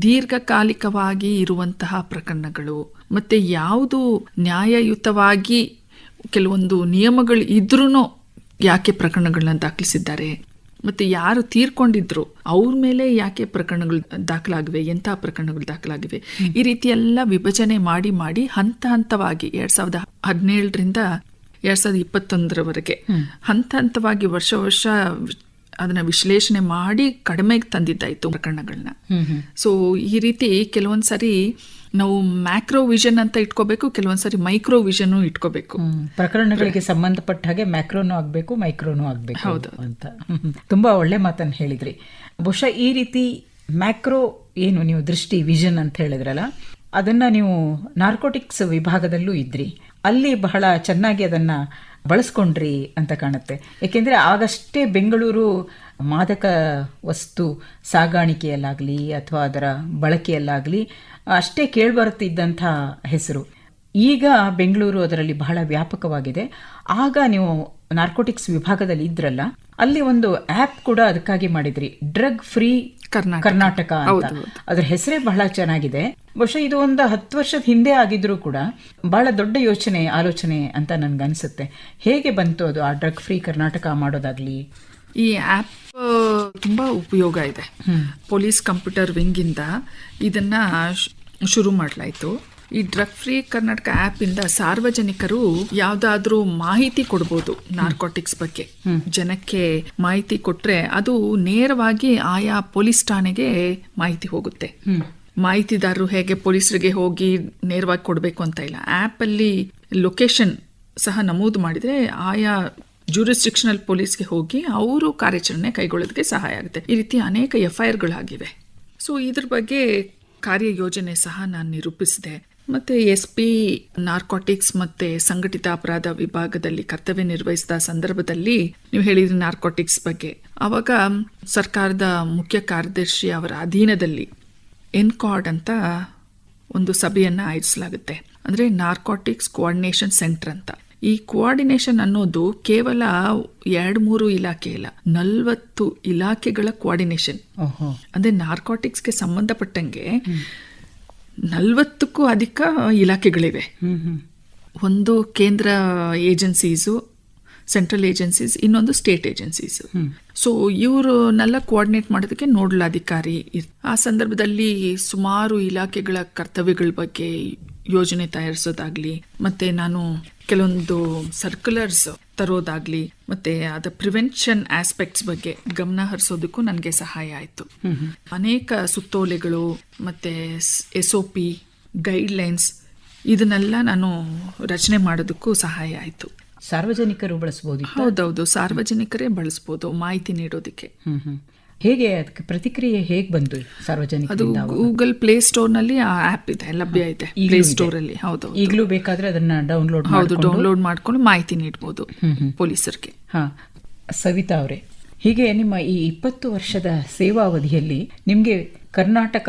[SPEAKER 3] ದೀರ್ಘಕಾಲಿಕವಾಗಿ ಇರುವಂತಹ ಪ್ರಕರಣಗಳು, ಮತ್ತೆ ಯಾವುದು ನ್ಯಾಯಯುತವಾಗಿ ಕೆಲವೊಂದು ನಿಯಮಗಳು ಇದ್ರೂ ಯಾಕೆ ಪ್ರಕರಣಗಳನ್ನ ದಾಖಲಿಸಿದ್ದಾರೆ, ಮತ್ತೆ ಯಾರು ತೀರ್ಕೊಂಡಿದ್ರು ಅವ್ರ ಮೇಲೆ ಯಾಕೆ ಪ್ರಕರಣಗಳು ದಾಖಲಾಗಿವೆ, ಎಂತಹ ಪ್ರಕರಣಗಳು ದಾಖಲಾಗಿವೆ, ಈ ರೀತಿ ಎಲ್ಲ ವಿಭಜನೆ ಮಾಡಿ ಮಾಡಿ ಹಂತ ಹಂತವಾಗಿ 2017ರಿಂದ 2021ರವರೆಗೆ ಹಂತ ಹಂತವಾಗಿ ವರ್ಷ ವರ್ಷ ಅದನ್ನ ವಿಶ್ಲೇಷಣೆ ಮಾಡಿ ಕಡಿಮೆಗೆ ತಂದಿದ್ದಾಯ್ತು ಪ್ರಕರಣಗಳನ್ನ. ಸೊ ಈ ರೀತಿ ಕೆಲವೊಂದ್ಸರಿ ನಾವು ಮ್ಯಾಕ್ರೋ ವಿಷನ್ ಅಂತ ಇಟ್ಕೋಬೇಕು, ಕೆಲವೊಂದ್ಸರಿ ಮೈಕ್ರೋ ವಿಷನ್ ಇಟ್ಕೋಬೇಕು.
[SPEAKER 2] ಪ್ರಕರಣಗಳಿಗೆ ಸಂಬಂಧಪಟ್ಟ ಹಾಗೆ ಮ್ಯಾಕ್ರೋನು ಆಗ್ಬೇಕು, ಮೈಕ್ರೋನು ಆಗ್ಬೇಕು. ಹೌದು ಅಂತ ತುಂಬಾ ಒಳ್ಳೆ ಮಾತನ್ನು ಹೇಳಿದ್ರಿ. ಬಹುಶಃ ಈ ರೀತಿ ಮ್ಯಾಕ್ರೋ ಏನು ನೀವು ದೃಷ್ಟಿ ವಿಷನ್ ಅಂತ ಹೇಳಿದ್ರಲ್ಲ, ಅದನ್ನ ನೀವು ನಾರ್ಕೋಟಿಕ್ಸ್ ವಿಭಾಗದಲ್ಲೂ ಇದ್ರಿ. ಅಲ್ಲಿ ಬಹಳ ಚೆನ್ನಾಗಿ ಅದನ್ನ ಬಳಸ್ಕೊಂಡ್ರಿ ಅಂತ ಕಾಣುತ್ತೆ. ಯಾಕೆಂದ್ರೆ ಆಗಷ್ಟೇ ಬೆಂಗಳೂರು ಮಾದಕ ವಸ್ತು ಸಾಗಾಣಿಕೆಯಲ್ಲಾಗಲಿ ಅಥವಾ ಅದರ ಬಳಕೆಯಲ್ಲಾಗಲಿ ಅಷ್ಟೇ ಕೇಳ್ಬರುತ್ತಿದ್ದಂಥ ಹೆಸರು. ಈಗ ಬೆಂಗಳೂರು ಅದರಲ್ಲಿ ಬಹಳ ವ್ಯಾಪಕವಾಗಿದೆ. ಆಗ ನೀವು ನಾರ್ಕೋಟಿಕ್ಸ್ ವಿಭಾಗದಲ್ಲಿ ಇದ್ರಲ್ಲ, ಅಲ್ಲಿ ಒಂದು ಆಪ್ ಕೂಡ ಅದಕ್ಕಾಗಿ ಮಾಡಿದ್ರಿ, ಡ್ರಗ್ ಫ್ರೀ ಕರ್ನಾಟಕ ಅಂತ. ಅದ್ರ ಹೆಸರೇ ಬಹಳ ಚೆನ್ನಾಗಿದೆ. ಬಹುಶಃ ಇದು ಒಂದು 10 ವರ್ಷದ ಹಿಂದೆ ಆಗಿದ್ರೂ ಕೂಡ ಬಹಳ ದೊಡ್ಡ ಆಲೋಚನೆ ಅಂತ ನನ್ಗನ್ಸುತ್ತೆ. ಹೇಗೆ ಬಂತು ಅದು, ಆ ಡ್ರಗ್ ಫ್ರೀ ಕರ್ನಾಟಕ ಮಾಡೋದಾಗ್ಲಿ?
[SPEAKER 3] ಈ ಆ್ಯಪ್ ತುಂಬಾ ಉಪಯೋಗ ಇದೆ. ಪೊಲೀಸ್ ಕಂಪ್ಯೂಟರ್ ವಿಂಗ್ ಇಂದ ಇದನ್ನ ಶುರು ಮಾಡಲಾಯಿತು. ಈ ಡ್ರಗ್ ಫ್ರೀ ಕರ್ನಾಟಕ ಆ್ಯಪ್ ಇಂದ ಸಾರ್ವಜನಿಕರು ಯಾವ್ದಾದ್ರೂ ಮಾಹಿತಿ ಕೊಡ್ಬೋದು ನಾರ್ಕೋಟಿಕ್ಸ್ ಬಗ್ಗೆ. ಜನಕ್ಕೆ ಮಾಹಿತಿ ಕೊಟ್ರೆ ಅದು ನೇರವಾಗಿ ಆಯಾ ಪೊಲೀಸ್ ಠಾಣೆಗೆ ಮಾಹಿತಿ ಹೋಗುತ್ತೆ. ಮಾಹಿತಿದಾರರು ಹೇಗೆ ಪೊಲೀಸರಿಗೆ ಹೋಗಿ ನೇರವಾಗಿ ಕೊಡಬೇಕು ಅಂತ ಇಲ್ಲ. ಆ್ಯಪ್ ಅಲ್ಲಿ ಲೊಕೇಶನ್ ಸಹ ನಮೂದು ಮಾಡಿದ್ರೆ ಆಯಾ ಜೂರಿಸ್ಡಿಕ್ಷನಲ್ ಪೊಲೀಸ್ಗೆ ಹೋಗಿ ಅವರು ಕಾರ್ಯಾಚರಣೆ ಕೈಗೊಳ್ಳೋದಕ್ಕೆ ಸಹಾಯ ಆಗುತ್ತೆ. ಈ ರೀತಿ ಅನೇಕ FIRಗಳಾಗಿವೆ. ಸೊ ಇದ್ರ ಬಗ್ಗೆ ಕಾರ್ಯಯೋಜನೆ ಸಹ ನಾನು ನಿರೂಪಿಸಿದೆ. ಮತ್ತೆ SP ನಾರ್ಕೋಟಿಕ್ಸ್ ಮತ್ತೆ ಸಂಘಟಿತ ಅಪರಾಧ ವಿಭಾಗದಲ್ಲಿ ಕರ್ತವ್ಯ ನಿರ್ವಹಿಸಿದ ಸಂದರ್ಭದಲ್ಲಿ ನೀವು ಹೇಳಿದ್ರಿ ನಾರ್ಕೋಟಿಕ್ಸ್ ಬಗ್ಗೆ, ಅವಾಗ ಸರ್ಕಾರದ ಮುಖ್ಯ ಕಾರ್ಯದರ್ಶಿ ಅವರ ಅಧೀನದಲ್ಲಿ NCOD ಅಂತ ಒಂದು ಸಭೆಯನ್ನ ಆಯೋಜಿಸಲಾಗುತ್ತೆ. ಅಂದ್ರೆ ನಾರ್ಕೋಟಿಕ್ಸ್ ಕೋಆರ್ಡಿನೇಷನ್ ಸೆಂಟರ್ ಅಂತ. ಈ ಕೋಆರ್ಡಿನೇಷನ್ ಅನ್ನೋದು ಕೇವಲ 2-3 ಇಲಾಖೆ ಇಲ್ಲ, 40 ಇಲಾಖೆಗಳ ಕೋಆರ್ಡಿನೇಷನ್. ಅಂದ್ರೆ ನಾರ್ಕೋಟಿಕ್ಸ್ಗೆ ಸಂಬಂಧಪಟ್ಟಂಗೆ 40ಕ್ಕೂ ಅಧಿಕ ಇಲಾಖೆಗಳಿವೆ. ಒಂದು ಕೇಂದ್ರ ಏಜೆನ್ಸೀಸು, ಸೆಂಟ್ರಲ್ ಏಜೆನ್ಸೀಸ್, ಇನ್ನೊಂದು ಸ್ಟೇಟ್ ಏಜೆನ್ಸೀಸ್. ಸೊ ಇವ್ರನ್ನೆಲ್ಲ ಕೋಆರ್ಡಿನೇಟ್ ಮಾಡೋದಕ್ಕೆ ನೋಡಲ್ ಅಧಿಕಾರಿ. ಆ ಸಂದರ್ಭದಲ್ಲಿ ಸುಮಾರು ಇಲಾಖೆಗಳ ಕರ್ತವ್ಯಗಳ ಬಗ್ಗೆ ಯೋಜನೆ ತಯಾರಿಸೋದಾಗ್ಲಿ, ಮತ್ತೆ ನಾನು ಕೆಲವೊಂದು ಸರ್ಕ್ಯುಲರ್ಸ್ ತರೋದಾಗ್ಲಿ, ಮತ್ತೆ ಅದ ಪ್ರಿವೆನ್ಷನ್ ಆಸ್ಪೆಕ್ಟ್ಸ್ ಬಗ್ಗೆ ಗಮನ ಹರಿಸೋದಕ್ಕೂ ನನಗೆ ಸಹಾಯ ಆಯಿತು. ಅನೇಕ ಸುತ್ತೋಲೆಗಳು ಮತ್ತೆ SOP ಗೈಡ್ಲೈನ್ಸ್ ಇದನ್ನೆಲ್ಲ ನಾನು ರಚನೆ ಮಾಡೋದಕ್ಕೂ ಸಹಾಯ ಆಯಿತು.
[SPEAKER 2] ಸಾರ್ವಜನಿಕರು ಬಳಸಬಹುದು?
[SPEAKER 3] ಹೌದೌದು, ಸಾರ್ವಜನಿಕರೇ ಬಳಸಬಹುದು ಮಾಹಿತಿ ನೀಡೋದಕ್ಕೆ.
[SPEAKER 2] ಹೇಗೆ ಅದಕ್ಕೆ ಪ್ರತಿಕ್ರಿಯೆ ಹೇಗೆ ಬಂತು ಸಾರ್ವಜನಿಕರಿಂದ?
[SPEAKER 3] ಅದು ಗೂಗಲ್ ಪ್ಲೇ ಸ್ಟೋರ್ ನಲ್ಲಿ ಆ ಆಪ್ ಇದೆ, ಲಭ್ಯ ಇದೆ ಪ್ಲೇ ಸ್ಟೋರ್ ಅಲ್ಲಿ. ಹೌದು, ಈಗಲೂ
[SPEAKER 2] ಬೇಕಾದ್ರೆ ಅದನ್ನ
[SPEAKER 3] ಡೌನ್ಲೋಡ್ ಮಾಡ್ಕೊಂಡು ಮಾಹಿತಿ ನೀಡಬಹುದು ಪೊಲೀಸರಿಗೆ.
[SPEAKER 2] ಸವಿತಾ ಅವರೇ, ಹೀಗೆ ನಿಮ್ಮ ಈ 20 ವರ್ಷದ ಸೇವಾವಧಿಯಲ್ಲಿ ನಿಮಗೆ ಕರ್ನಾಟಕ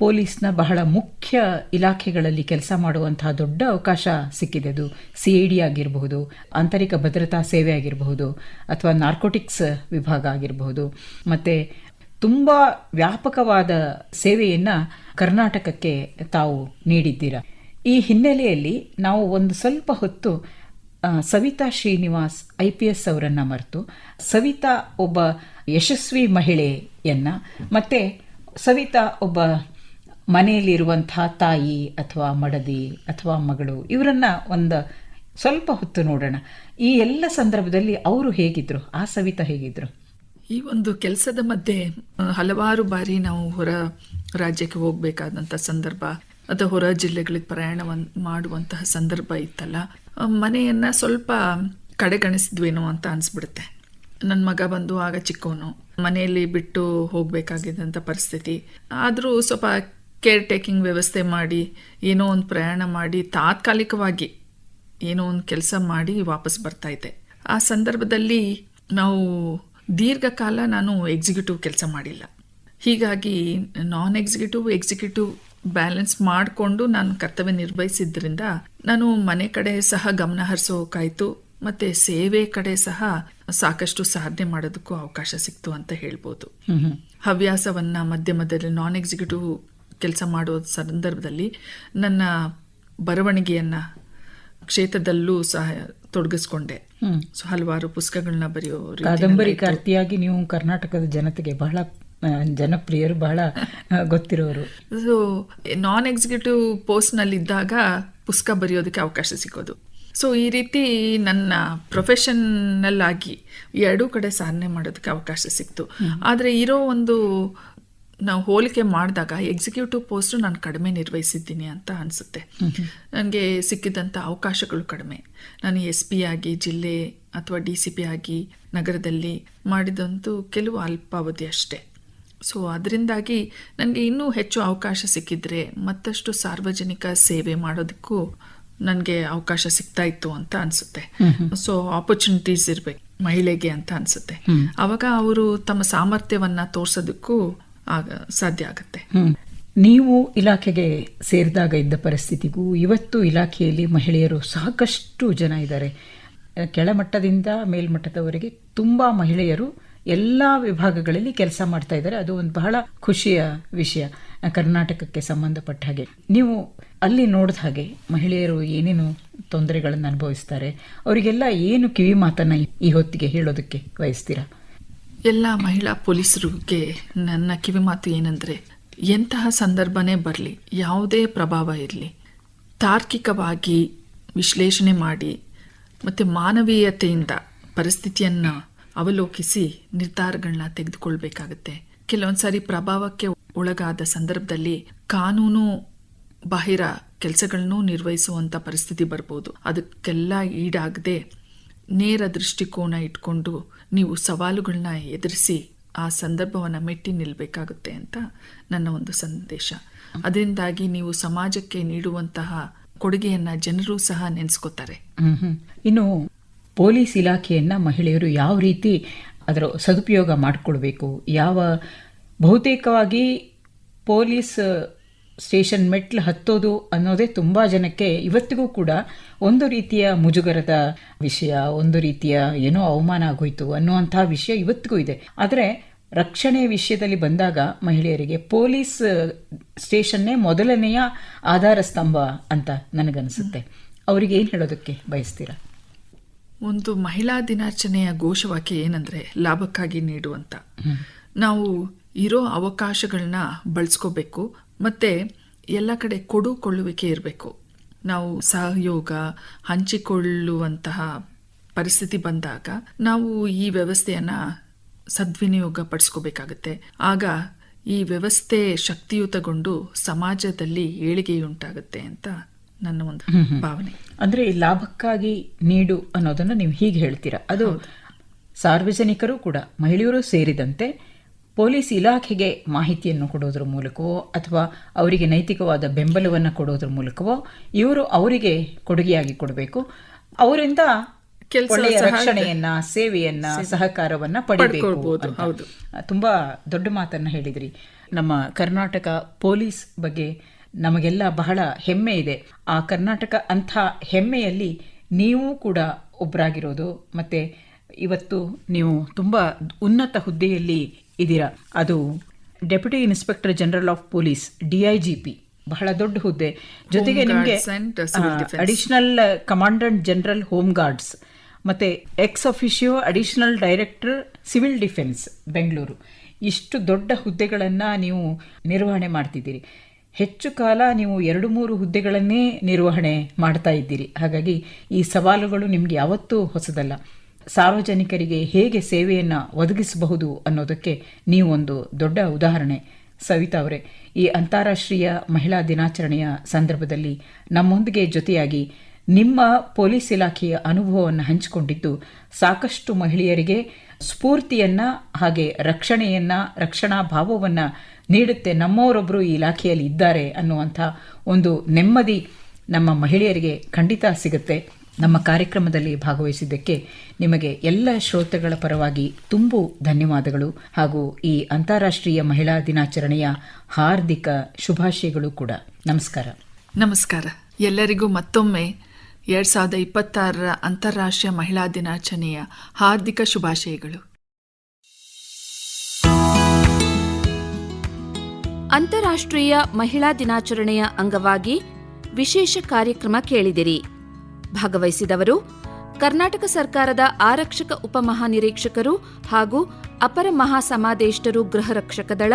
[SPEAKER 2] ಪೊಲೀಸ್ನ ಬಹಳ ಮುಖ್ಯ ಇಲಾಖೆಗಳಲ್ಲಿ ಕೆಲಸ ಮಾಡುವಂತಹ ದೊಡ್ಡ ಅವಕಾಶ ಸಿಕ್ಕಿದೆ. ಅದು CID ಆಗಿರಬಹುದು, ಆಂತರಿಕ ಭದ್ರತಾ ಸೇವೆ ಆಗಿರಬಹುದು, ಅಥವಾ ನಾರ್ಕೋಟಿಕ್ಸ್ ವಿಭಾಗ ಆಗಿರಬಹುದು. ಮತ್ತು ತುಂಬ ವ್ಯಾಪಕವಾದ ಸೇವೆಯನ್ನು ಕರ್ನಾಟಕಕ್ಕೆ ತಾವು ನೀಡಿದ್ದೀರಾ. ಈ ಹಿನ್ನೆಲೆಯಲ್ಲಿ ನಾವು ಒಂದು ಸ್ವಲ್ಪ ಹೊತ್ತು ಸವಿತಾ ಶ್ರೀನಿವಾಸ್ IPS ಅವರನ್ನು ಮರೆತು ಸವಿತಾ ಒಬ್ಬ ಯಶಸ್ವಿ ಮಹಿಳೆಯನ್ನ, ಮತ್ತೆ ಸವಿತಾ ಒಬ್ಬ ಮನೆಯಲ್ಲಿರುವಂತಹ ತಾಯಿ ಅಥವಾ ಮಡದಿ ಅಥವಾ ಮಗಳು, ಇವರನ್ನ ಒಂದು ಸ್ವಲ್ಪ ಹೊತ್ತು ನೋಡೋಣ. ಈ ಎಲ್ಲ ಸಂದರ್ಭದಲ್ಲಿ ಅವರು ಹೇಗಿದ್ರು, ಆ ಸವಿತಾ ಹೇಗಿದ್ರು?
[SPEAKER 3] ಈ ಒಂದು ಕೆಲಸದ ಮಧ್ಯೆ ಹಲವಾರು ಬಾರಿ ನಾವು ಹೊರ ರಾಜ್ಯಕ್ಕೆ ಹೋಗ್ಬೇಕಾದಂಥ ಸಂದರ್ಭ ಅಥವಾ ಹೊರ ಜಿಲ್ಲೆಗಳಿಗೆ ಪ್ರಯಾಣ ಮಾಡುವಂತಹ ಸಂದರ್ಭ ಇತ್ತಲ್ಲ, ಮನೆಯನ್ನ ಸ್ವಲ್ಪ ಕಡೆಗಣಿಸಿದ್ವೇನೋ ಅಂತ ಅನಿಸ್ಬಿಡುತ್ತೆ. ನನ್ನ ಮಗ ಬಂದು ಆಗ ಚಿಕ್ಕವನು, ಮನೆಯಲ್ಲಿ ಬಿಟ್ಟು ಹೋಗಬೇಕಾಗಿದ್ದಂಥ ಪರಿಸ್ಥಿತಿ. ಆದರೂ ಸ್ವಲ್ಪ ಕೇರ್ ಟೇಕಿಂಗ್ ವ್ಯವಸ್ಥೆ ಮಾಡಿ ಏನೋ ಒಂದು ಪ್ರಯಾಣ ಮಾಡಿ ತಾತ್ಕಾಲಿಕವಾಗಿ ಏನೋ ಒಂದು ಕೆಲಸ ಮಾಡಿ ವಾಪಸ್ ಬರ್ತಾ ಇದ್ದೆ. ಆ ಸಂದರ್ಭದಲ್ಲಿ ನಾವು ದೀರ್ಘಕಾಲ ನಾನು ಎಕ್ಸಿಕ್ಯೂಟಿವ್ ಕೆಲಸ ಮಾಡಿಲ್ಲ. ಹೀಗಾಗಿ ನಾನ್ ಎಕ್ಸಿಕ್ಯೂಟಿವ್ ಬ್ಯಾಲೆನ್ಸ್ ಮಾಡಿಕೊಂಡು ನಾನು ಕರ್ತವ್ಯ ನಿರ್ವಹಿಸಿದ್ರಿಂದ ನಾನು ಮನೆ ಕಡೆ ಸಹ ಗಮನ ಹರಿಸೋಕಾಯ್ತು, ಮತ್ತೆ ಸೇವೆ ಕಡೆ ಸಹ ಸಾಕಷ್ಟು ಸಾಧನೆ ಮಾಡೋದಕ್ಕೂ ಅವಕಾಶ ಸಿಕ್ತು ಅಂತ ಹೇಳ್ಬೋದು. ಹವ್ಯಾಸವನ್ನ ಮಧ್ಯದಲ್ಲಿ ನಾನ್ ಎಕ್ಸಿಕ್ಯೂಟಿವ್ ಕೆಲಸ ಮಾಡೋ ಸಂದರ್ಭದಲ್ಲಿ ನನ್ನ ಬರವಣಿಗೆಯನ್ನ ಕ್ಷೇತ್ರದಲ್ಲೂ ಸಹ ತೊಡಗಿಸ್ಕೊಂಡೆ. ಹಲವಾರು ಪುಸ್ತಕಗಳನ್ನ ಬರೆಯೋ
[SPEAKER 2] ಕಾದಂಬರಿಕಾರ್ತಿಯಾಗಿ ನೀವು ಕರ್ನಾಟಕದ ಜನತೆಗೆ ಬಹಳ ಜನಪ್ರಿಯರು, ಬಹಳ ಗೊತ್ತಿರೋರು.
[SPEAKER 3] ಸೊ ನಾನ್ ಎಕ್ಸಿಕ್ಯೂಟಿವ್ ಪೋಸ್ಟ್ನಲ್ಲಿ ಇದ್ದಾಗ ಪುಸ್ತಕ ಬರೆಯೋದಕ್ಕೆ ಅವಕಾಶ ಸಿಗೋದು. ಸೊ ಈ ರೀತಿ ನನ್ನ ಪ್ರೊಫೆಷನಲ್ ಆಗಿ ಎರಡೂ ಕಡೆ ಸಾಧನೆ ಮಾಡೋದಕ್ಕೆ ಅವಕಾಶ ಸಿಕ್ತು. ಆದರೆ ಇರೋ ಒಂದು ನಾವು ಹೋಲಿಕೆ ಮಾಡಿದಾಗ ಎಕ್ಸಿಕ್ಯೂಟಿವ್ ಪೋಸ್ಟ್ ನಾನು ಕಡಿಮೆ ನಿರ್ವಹಿಸಿದ್ದೀನಿ ಅಂತ ಅನಿಸುತ್ತೆ. ನನಗೆ ಸಿಕ್ಕಿದಂಥ ಅವಕಾಶಗಳು ಕಡಿಮೆ. ನಾನು SP ಆಗಿ ಜಿಲ್ಲೆ ಅಥವಾ DCP ಆಗಿ ನಗರದಲ್ಲಿ ಮಾಡಿದಂತೂ ಕೆಲವು ಅಲ್ಪಾವಧಿ ಅಷ್ಟೇ. ಸೊ ಅದರಿಂದಾಗಿ ನನಗೆ ಇನ್ನೂ ಹೆಚ್ಚು ಅವಕಾಶ ಸಿಕ್ಕಿದ್ರೆ ಮತ್ತಷ್ಟು ಸಾರ್ವಜನಿಕ ಸೇವೆ ಮಾಡೋದಕ್ಕೂ ನನಗೆ ಅವಕಾಶ ಸಿಗ್ತಾ ಇತ್ತು ಅಂತ ಅನಿಸುತ್ತೆ. ಸೊ ಆಪರ್ಚುನಿಟೀಸ್ ಇರಬೇಕು ಮಹಿಳೆಗೆ ಅಂತ ಅನಿಸುತ್ತೆ. ಆವಾಗ ಅವರು ತಮ್ಮ ಸಾಮರ್ಥ್ಯವನ್ನ ತೋರ್ಸೋದಕ್ಕೂ ಸಾಧ್ಯ ಆಗುತ್ತೆ.
[SPEAKER 2] ನೀವು ಇಲಾಖೆಗೆ ಸೇರಿದಾಗ ಇದ್ದ ಪರಿಸ್ಥಿತಿಗೂ ಇವತ್ತು ಇಲಾಖೆಯಲ್ಲಿ ಮಹಿಳೆಯರು ಸಾಕಷ್ಟು ಜನ ಇದ್ದಾರೆ. ಕೆಳಮಟ್ಟದಿಂದ ಮೇಲ್ಮಟ್ಟದವರೆಗೆ ತುಂಬಾ ಮಹಿಳೆಯರು ಎಲ್ಲ ವಿಭಾಗಗಳಲ್ಲಿ ಕೆಲಸ ಮಾಡ್ತಾ ಇದ್ದಾರೆ. ಅದು ಒಂದು ಬಹಳ ಖುಷಿಯ ವಿಷಯ ಕರ್ನಾಟಕಕ್ಕೆ ಸಂಬಂಧಪಟ್ಟ ಹಾಗೆ. ನೀವು ಅಲ್ಲಿ ನೋಡಿದ ಹಾಗೆ ಮಹಿಳೆಯರು ಏನೇನು ತೊಂದರೆಗಳನ್ನು ಅನುಭವಿಸ್ತಾರೆ, ಅವರಿಗೆಲ್ಲ ಏನು ಕಿವಿ ಮಾತನ್ನ ಈ ಹೊತ್ತಿಗೆ ಹೇಳೋದಕ್ಕೆ ಬಯಸ್ತೀರಾ?
[SPEAKER 3] ಎಲ್ಲ ಮಹಿಳಾ ಪೊಲೀಸರಿಗೆ ನನ್ನ ಕಿವಿಮಾತು ಏನಂದರೆ, ಎಂತಹ ಸಂದರ್ಭನೇ ಬರಲಿ, ಯಾವುದೇ ಪ್ರಭಾವ ಇರಲಿ, ತಾರ್ಕಿಕವಾಗಿ ವಿಶ್ಲೇಷಣೆ ಮಾಡಿ ಮತ್ತು ಮಾನವೀಯತೆಯಿಂದ ಪರಿಸ್ಥಿತಿಯನ್ನು ಅವಲೋಕಿಸಿ ನಿರ್ಧಾರಗಳನ್ನ ತೆಗೆದುಕೊಳ್ಬೇಕಾಗತ್ತೆ. ಕೆಲವೊಂದು ಸಾರಿ ಪ್ರಭಾವಕ್ಕೆ ಒಳಗಾದ ಸಂದರ್ಭದಲ್ಲಿ ಕಾನೂನು ಬಾಹಿರ ಕೆಲಸಗಳನ್ನೂ ನಿರ್ವಹಿಸುವಂಥ ಪರಿಸ್ಥಿತಿ ಬರ್ಬೋದು. ಅದಕ್ಕೆಲ್ಲ ಈಡಾಗದೆ ನೇರ ದೃಷ್ಟಿಕೋನ ಇಟ್ಕೊಂಡು ನೀವು ಸವಾಲುಗಳನ್ನ ಎದುರಿಸಿ ಆ ಸಂದರ್ಭವನ್ನು ಮೆಟ್ಟಿ ನಿಲ್ಲಬೇಕಾಗುತ್ತೆ ಅಂತ ನನ್ನ ಒಂದು ಸಂದೇಶ. ಅದರಿಂದಾಗಿ ನೀವು ಸಮಾಜಕ್ಕೆ ನೀಡುವಂತಹ ಕೊಡುಗೆಯನ್ನು ಜನರು ಸಹ ನೆನೆಸ್ಕೋತಾರೆ.
[SPEAKER 2] ಇನ್ನು ಪೊಲೀಸ್ ಇಲಾಖೆಯನ್ನ ಮಹಿಳೆಯರು ಯಾವ ರೀತಿ ಅದರ ಸದುಪಯೋಗ ಮಾಡಿಕೊಳ್ಬೇಕು, ಬಹುತೇಕವಾಗಿ ಪೊಲೀಸ್ ಸ್ಟೇಷನ್ ಮೆಟ್ಲು ಹತ್ತೋದು ಅನ್ನೋದೇ ತುಂಬ ಜನಕ್ಕೆ ಇವತ್ತಿಗೂ ಕೂಡ ಒಂದು ರೀತಿಯ ಮುಜುಗರದ ವಿಷಯ, ಒಂದು ರೀತಿಯ ಏನೋ ಅವಮಾನ ಆಗೋಯ್ತು ಅನ್ನುವಂತಹ ವಿಷಯ ಇವತ್ತಿಗೂ ಇದೆ. ಆದರೆ ರಕ್ಷಣೆ ವಿಷಯದಲ್ಲಿ ಬಂದಾಗ ಮಹಿಳೆಯರಿಗೆ ಪೊಲೀಸ್ ಸ್ಟೇಷನ್ನೇ ಮೊದಲನೆಯ ಆಧಾರ ಸ್ತಂಭ ಅಂತ ನನಗನ್ಸುತ್ತೆ. ಅವರಿಗೆ ಏನು ಹೇಳೋದಕ್ಕೆ ಬಯಸ್ತೀರಾ?
[SPEAKER 3] ಒಂದು ಮಹಿಳಾ ದಿನಾಚರಣೆಯ ಘೋಷವಾಕ್ಯ ಏನಂದರೆ, ಲಾಭಕ್ಕಾಗಿ ನೀಡುವಂತ. ನಾವು ಇರೋ ಅವಕಾಶಗಳನ್ನ ಬಳಸ್ಕೋಬೇಕು, ಮತ್ತು ಎಲ್ಲ ಕಡೆ ಕೊಡುಕೊಳ್ಳುವಿಕೆ ಇರಬೇಕು. ನಾವು ಸಹಯೋಗ ಹಂಚಿಕೊಳ್ಳುವಂತಹ ಪರಿಸ್ಥಿತಿ ಬಂದಾಗ ನಾವು ಈ ವ್ಯವಸ್ಥೆಯನ್ನು ಸದ್ವಿನಿಯೋಗ ಪಡಿಸ್ಕೋಬೇಕಾಗತ್ತೆ. ಆಗ ಈ ವ್ಯವಸ್ಥೆ ಶಕ್ತಿಯುತಗೊಂಡು ಸಮಾಜದಲ್ಲಿ ಏಳಿಗೆಯುಂಟಾಗುತ್ತೆ ಅಂತ ನನ್ನ ಒಂದು ಭಾವನೆ.
[SPEAKER 2] ಅಂದ್ರೆ ಲಾಭಕ್ಕಾಗಿ ನೀಡು ಅನ್ನೋದನ್ನ ನೀವು ಹೀಗೆ ಹೇಳ್ತೀರಾ. ಅದು ಸಾರ್ವಜನಿಕರು ಕೂಡ ಮಹಿಳೆಯರು ಸೇರಿದಂತೆ ಪೊಲೀಸ್ ಇಲಾಖೆಗೆ ಮಾಹಿತಿಯನ್ನು ಕೊಡೋದ್ರ ಮೂಲಕವೋ ಅಥವಾ ಅವರಿಗೆ ನೈತಿಕವಾದ ಬೆಂಬಲವನ್ನು ಕೊಡೋದ್ರ ಮೂಲಕವೋ ಇವರು ಅವರಿಗೆ ಕೊಡುಗೆಯಾಗಿ ಕೊಡಬೇಕು. ಅವರಿಂದ ಒಳ್ಳೆಯ ರಕ್ಷಣೆಯನ್ನ, ಸೇವೆಯನ್ನ, ಸಹಕಾರವನ್ನ ಪಡೆಯಬೇಕು. ತುಂಬಾ ದೊಡ್ಡ ಮಾತನ್ನ ಹೇಳಿದ್ರಿ. ನಮ್ಮ ಕರ್ನಾಟಕ ಪೊಲೀಸ್ ಬಗ್ಗೆ ನಮಗೆಲ್ಲ ಬಹಳ ಹೆಮ್ಮೆ ಇದೆ. ಆ ಕರ್ನಾಟಕ ಅಂಥ ಹೆಮ್ಮೆಯಲ್ಲಿ ನೀವು ಕೂಡ ಒಬ್ಬರಾಗಿರೋದು, ಮತ್ತೆ ಇವತ್ತು ನೀವು ತುಂಬಾ ಉನ್ನತ ಹುದ್ದೆಯಲ್ಲಿ ಇದ್ದೀರಾ. ಅದು deputy inspector general of police, DIGP, ಬಹಳ ದೊಡ್ಡ ಹುದ್ದೆ. ಜೊತೆಗೆ ನಿಮಗೆ additional commandant general home guards, ಮತ್ತೆ ex officio additional director civil defence Bengaluru. ಇಷ್ಟು ದೊಡ್ಡ ಹುದ್ದೆಗಳನ್ನು ನೀವು ನಿರ್ವಹಣೆ ಮಾಡ್ತಿದ್ದೀರಿ. ಹೆಚ್ಚು ಕಾಲ ನೀವು 2-3 ಹುದ್ದೆಗಳನ್ನೇ ನಿರ್ವಹಣೆ ಮಾಡ್ತಾ ಇದ್ದೀರಿ. ಹಾಗಾಗಿ ಈ ಸವಾಲುಗಳು ನಿಮ್ಗೆ ಯಾವತ್ತೂ ಹೊಸದಲ್ಲ. ಸಾರ್ವಜನಿಕರಿಗೆ ಹೇಗೆ ಸೇವೆಯನ್ನು ಒದಗಿಸಬಹುದು ಅನ್ನೋದಕ್ಕೆ ನೀವು ಒಂದು ದೊಡ್ಡ ಉದಾಹರಣೆ. ಸವಿತಾ ಅವರೇ, ಈ ಅಂತಾರಾಷ್ಟ್ರೀಯ ಮಹಿಳಾ ದಿನಾಚರಣೆಯ ಸಂದರ್ಭದಲ್ಲಿ ನಮ್ಮೊಂದಿಗೆ ಜೊತೆಯಾಗಿ ನಿಮ್ಮ ಪೊಲೀಸ್ ಇಲಾಖೆಯ ಅನುಭವವನ್ನು ಹಂಚಿಕೊಂಡಿದ್ದು ಸಾಕಷ್ಟು ಮಹಿಳೆಯರಿಗೆ ಸ್ಫೂರ್ತಿಯನ್ನ ಹಾಗೆ ರಕ್ಷಣಾ ಭಾವವನ್ನು ನೀಡುತ್ತೆ. ನಮ್ಮವರೊಬ್ಬರು ಈ ಇಲಾಖೆಯಲ್ಲಿ ಇದ್ದಾರೆ ಅನ್ನುವಂಥ ಒಂದು ನೆಮ್ಮದಿ ನಮ್ಮ ಮಹಿಳೆಯರಿಗೆ ಖಂಡಿತ ಸಿಗುತ್ತೆ. ನಮ್ಮ ಕಾರ್ಯಕ್ರಮದಲ್ಲಿ ಭಾಗವಹಿಸಿದ್ದಕ್ಕೆ ನಿಮಗೆ ಎಲ್ಲ ಶ್ರೋತೃಗಳ ಪರವಾಗಿ ತುಂಬು ಧನ್ಯವಾದಗಳು ಹಾಗೂ ಈ ಅಂತಾರಾಷ್ಟ್ರೀಯ ಮಹಿಳಾ ದಿನಾಚರಣೆಯ ಹಾರ್ದಿಕ ಶುಭಾಶಯಗಳು ಕೂಡ. ನಮಸ್ಕಾರ.
[SPEAKER 3] ನಮಸ್ಕಾರ. ಎಲ್ಲರಿಗೂ ಮತ್ತೊಮ್ಮೆ 2026 ಅಂತಾರಾಷ್ಟ್ರೀಯ ಮಹಿಳಾ ದಿನಾಚರಣೆಯ ಹಾರ್ದಿಕ ಶುಭಾಶಯಗಳು.
[SPEAKER 1] ಅಂತಾರಾಷ್ಟ್ರೀಯ ಮಹಿಳಾ ದಿನಾಚರಣೆಯ ಅಂಗವಾಗಿ ವಿಶೇಷ ಕಾರ್ಯಕ್ರಮ ಕೇಳಿದಿರಿ. ಭಾಗವಹಿಸಿದವರು ಕರ್ನಾಟಕ ಸರ್ಕಾರದ ಆರಕ್ಷಕ ಉಪಮಹಾನಿರೀಕ್ಷಕರು ಹಾಗೂ ಅಪರ ಮಹಾಸಮಾದೇಷ್ಟರು ಗೃಹ ರಕ್ಷಕ ದಳ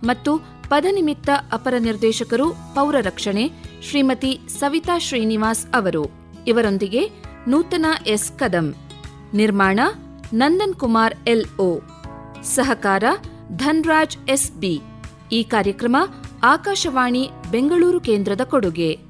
[SPEAKER 1] ಮತ್ತು ಪದನಿಮಿತ್ತ ಅಪರ ನಿರ್ದೇಶಕರು ಪೌರ ರಕ್ಷಣೆ ಶ್ರೀಮತಿ ಸವಿತಾ ಶ್ರೀನಿವಾಸ್ ಅವರು. ಇವರೊಂದಿಗೆ ನೂತನ ಎಸ್ ಕದಂ. ನಿರ್ಮಾಣ ನಂದನ್ ಕುಮಾರ್ LO. ಸಹಕಾರ ಧನ್ರಾಜ್ SB. ಈ ಕಾರ್ಯಕ್ರಮ ಆಕಾಶವಾಣಿ ಬೆಂಗಳೂರು ಕೇಂದ್ರದ ಕೊಡುಗೆ.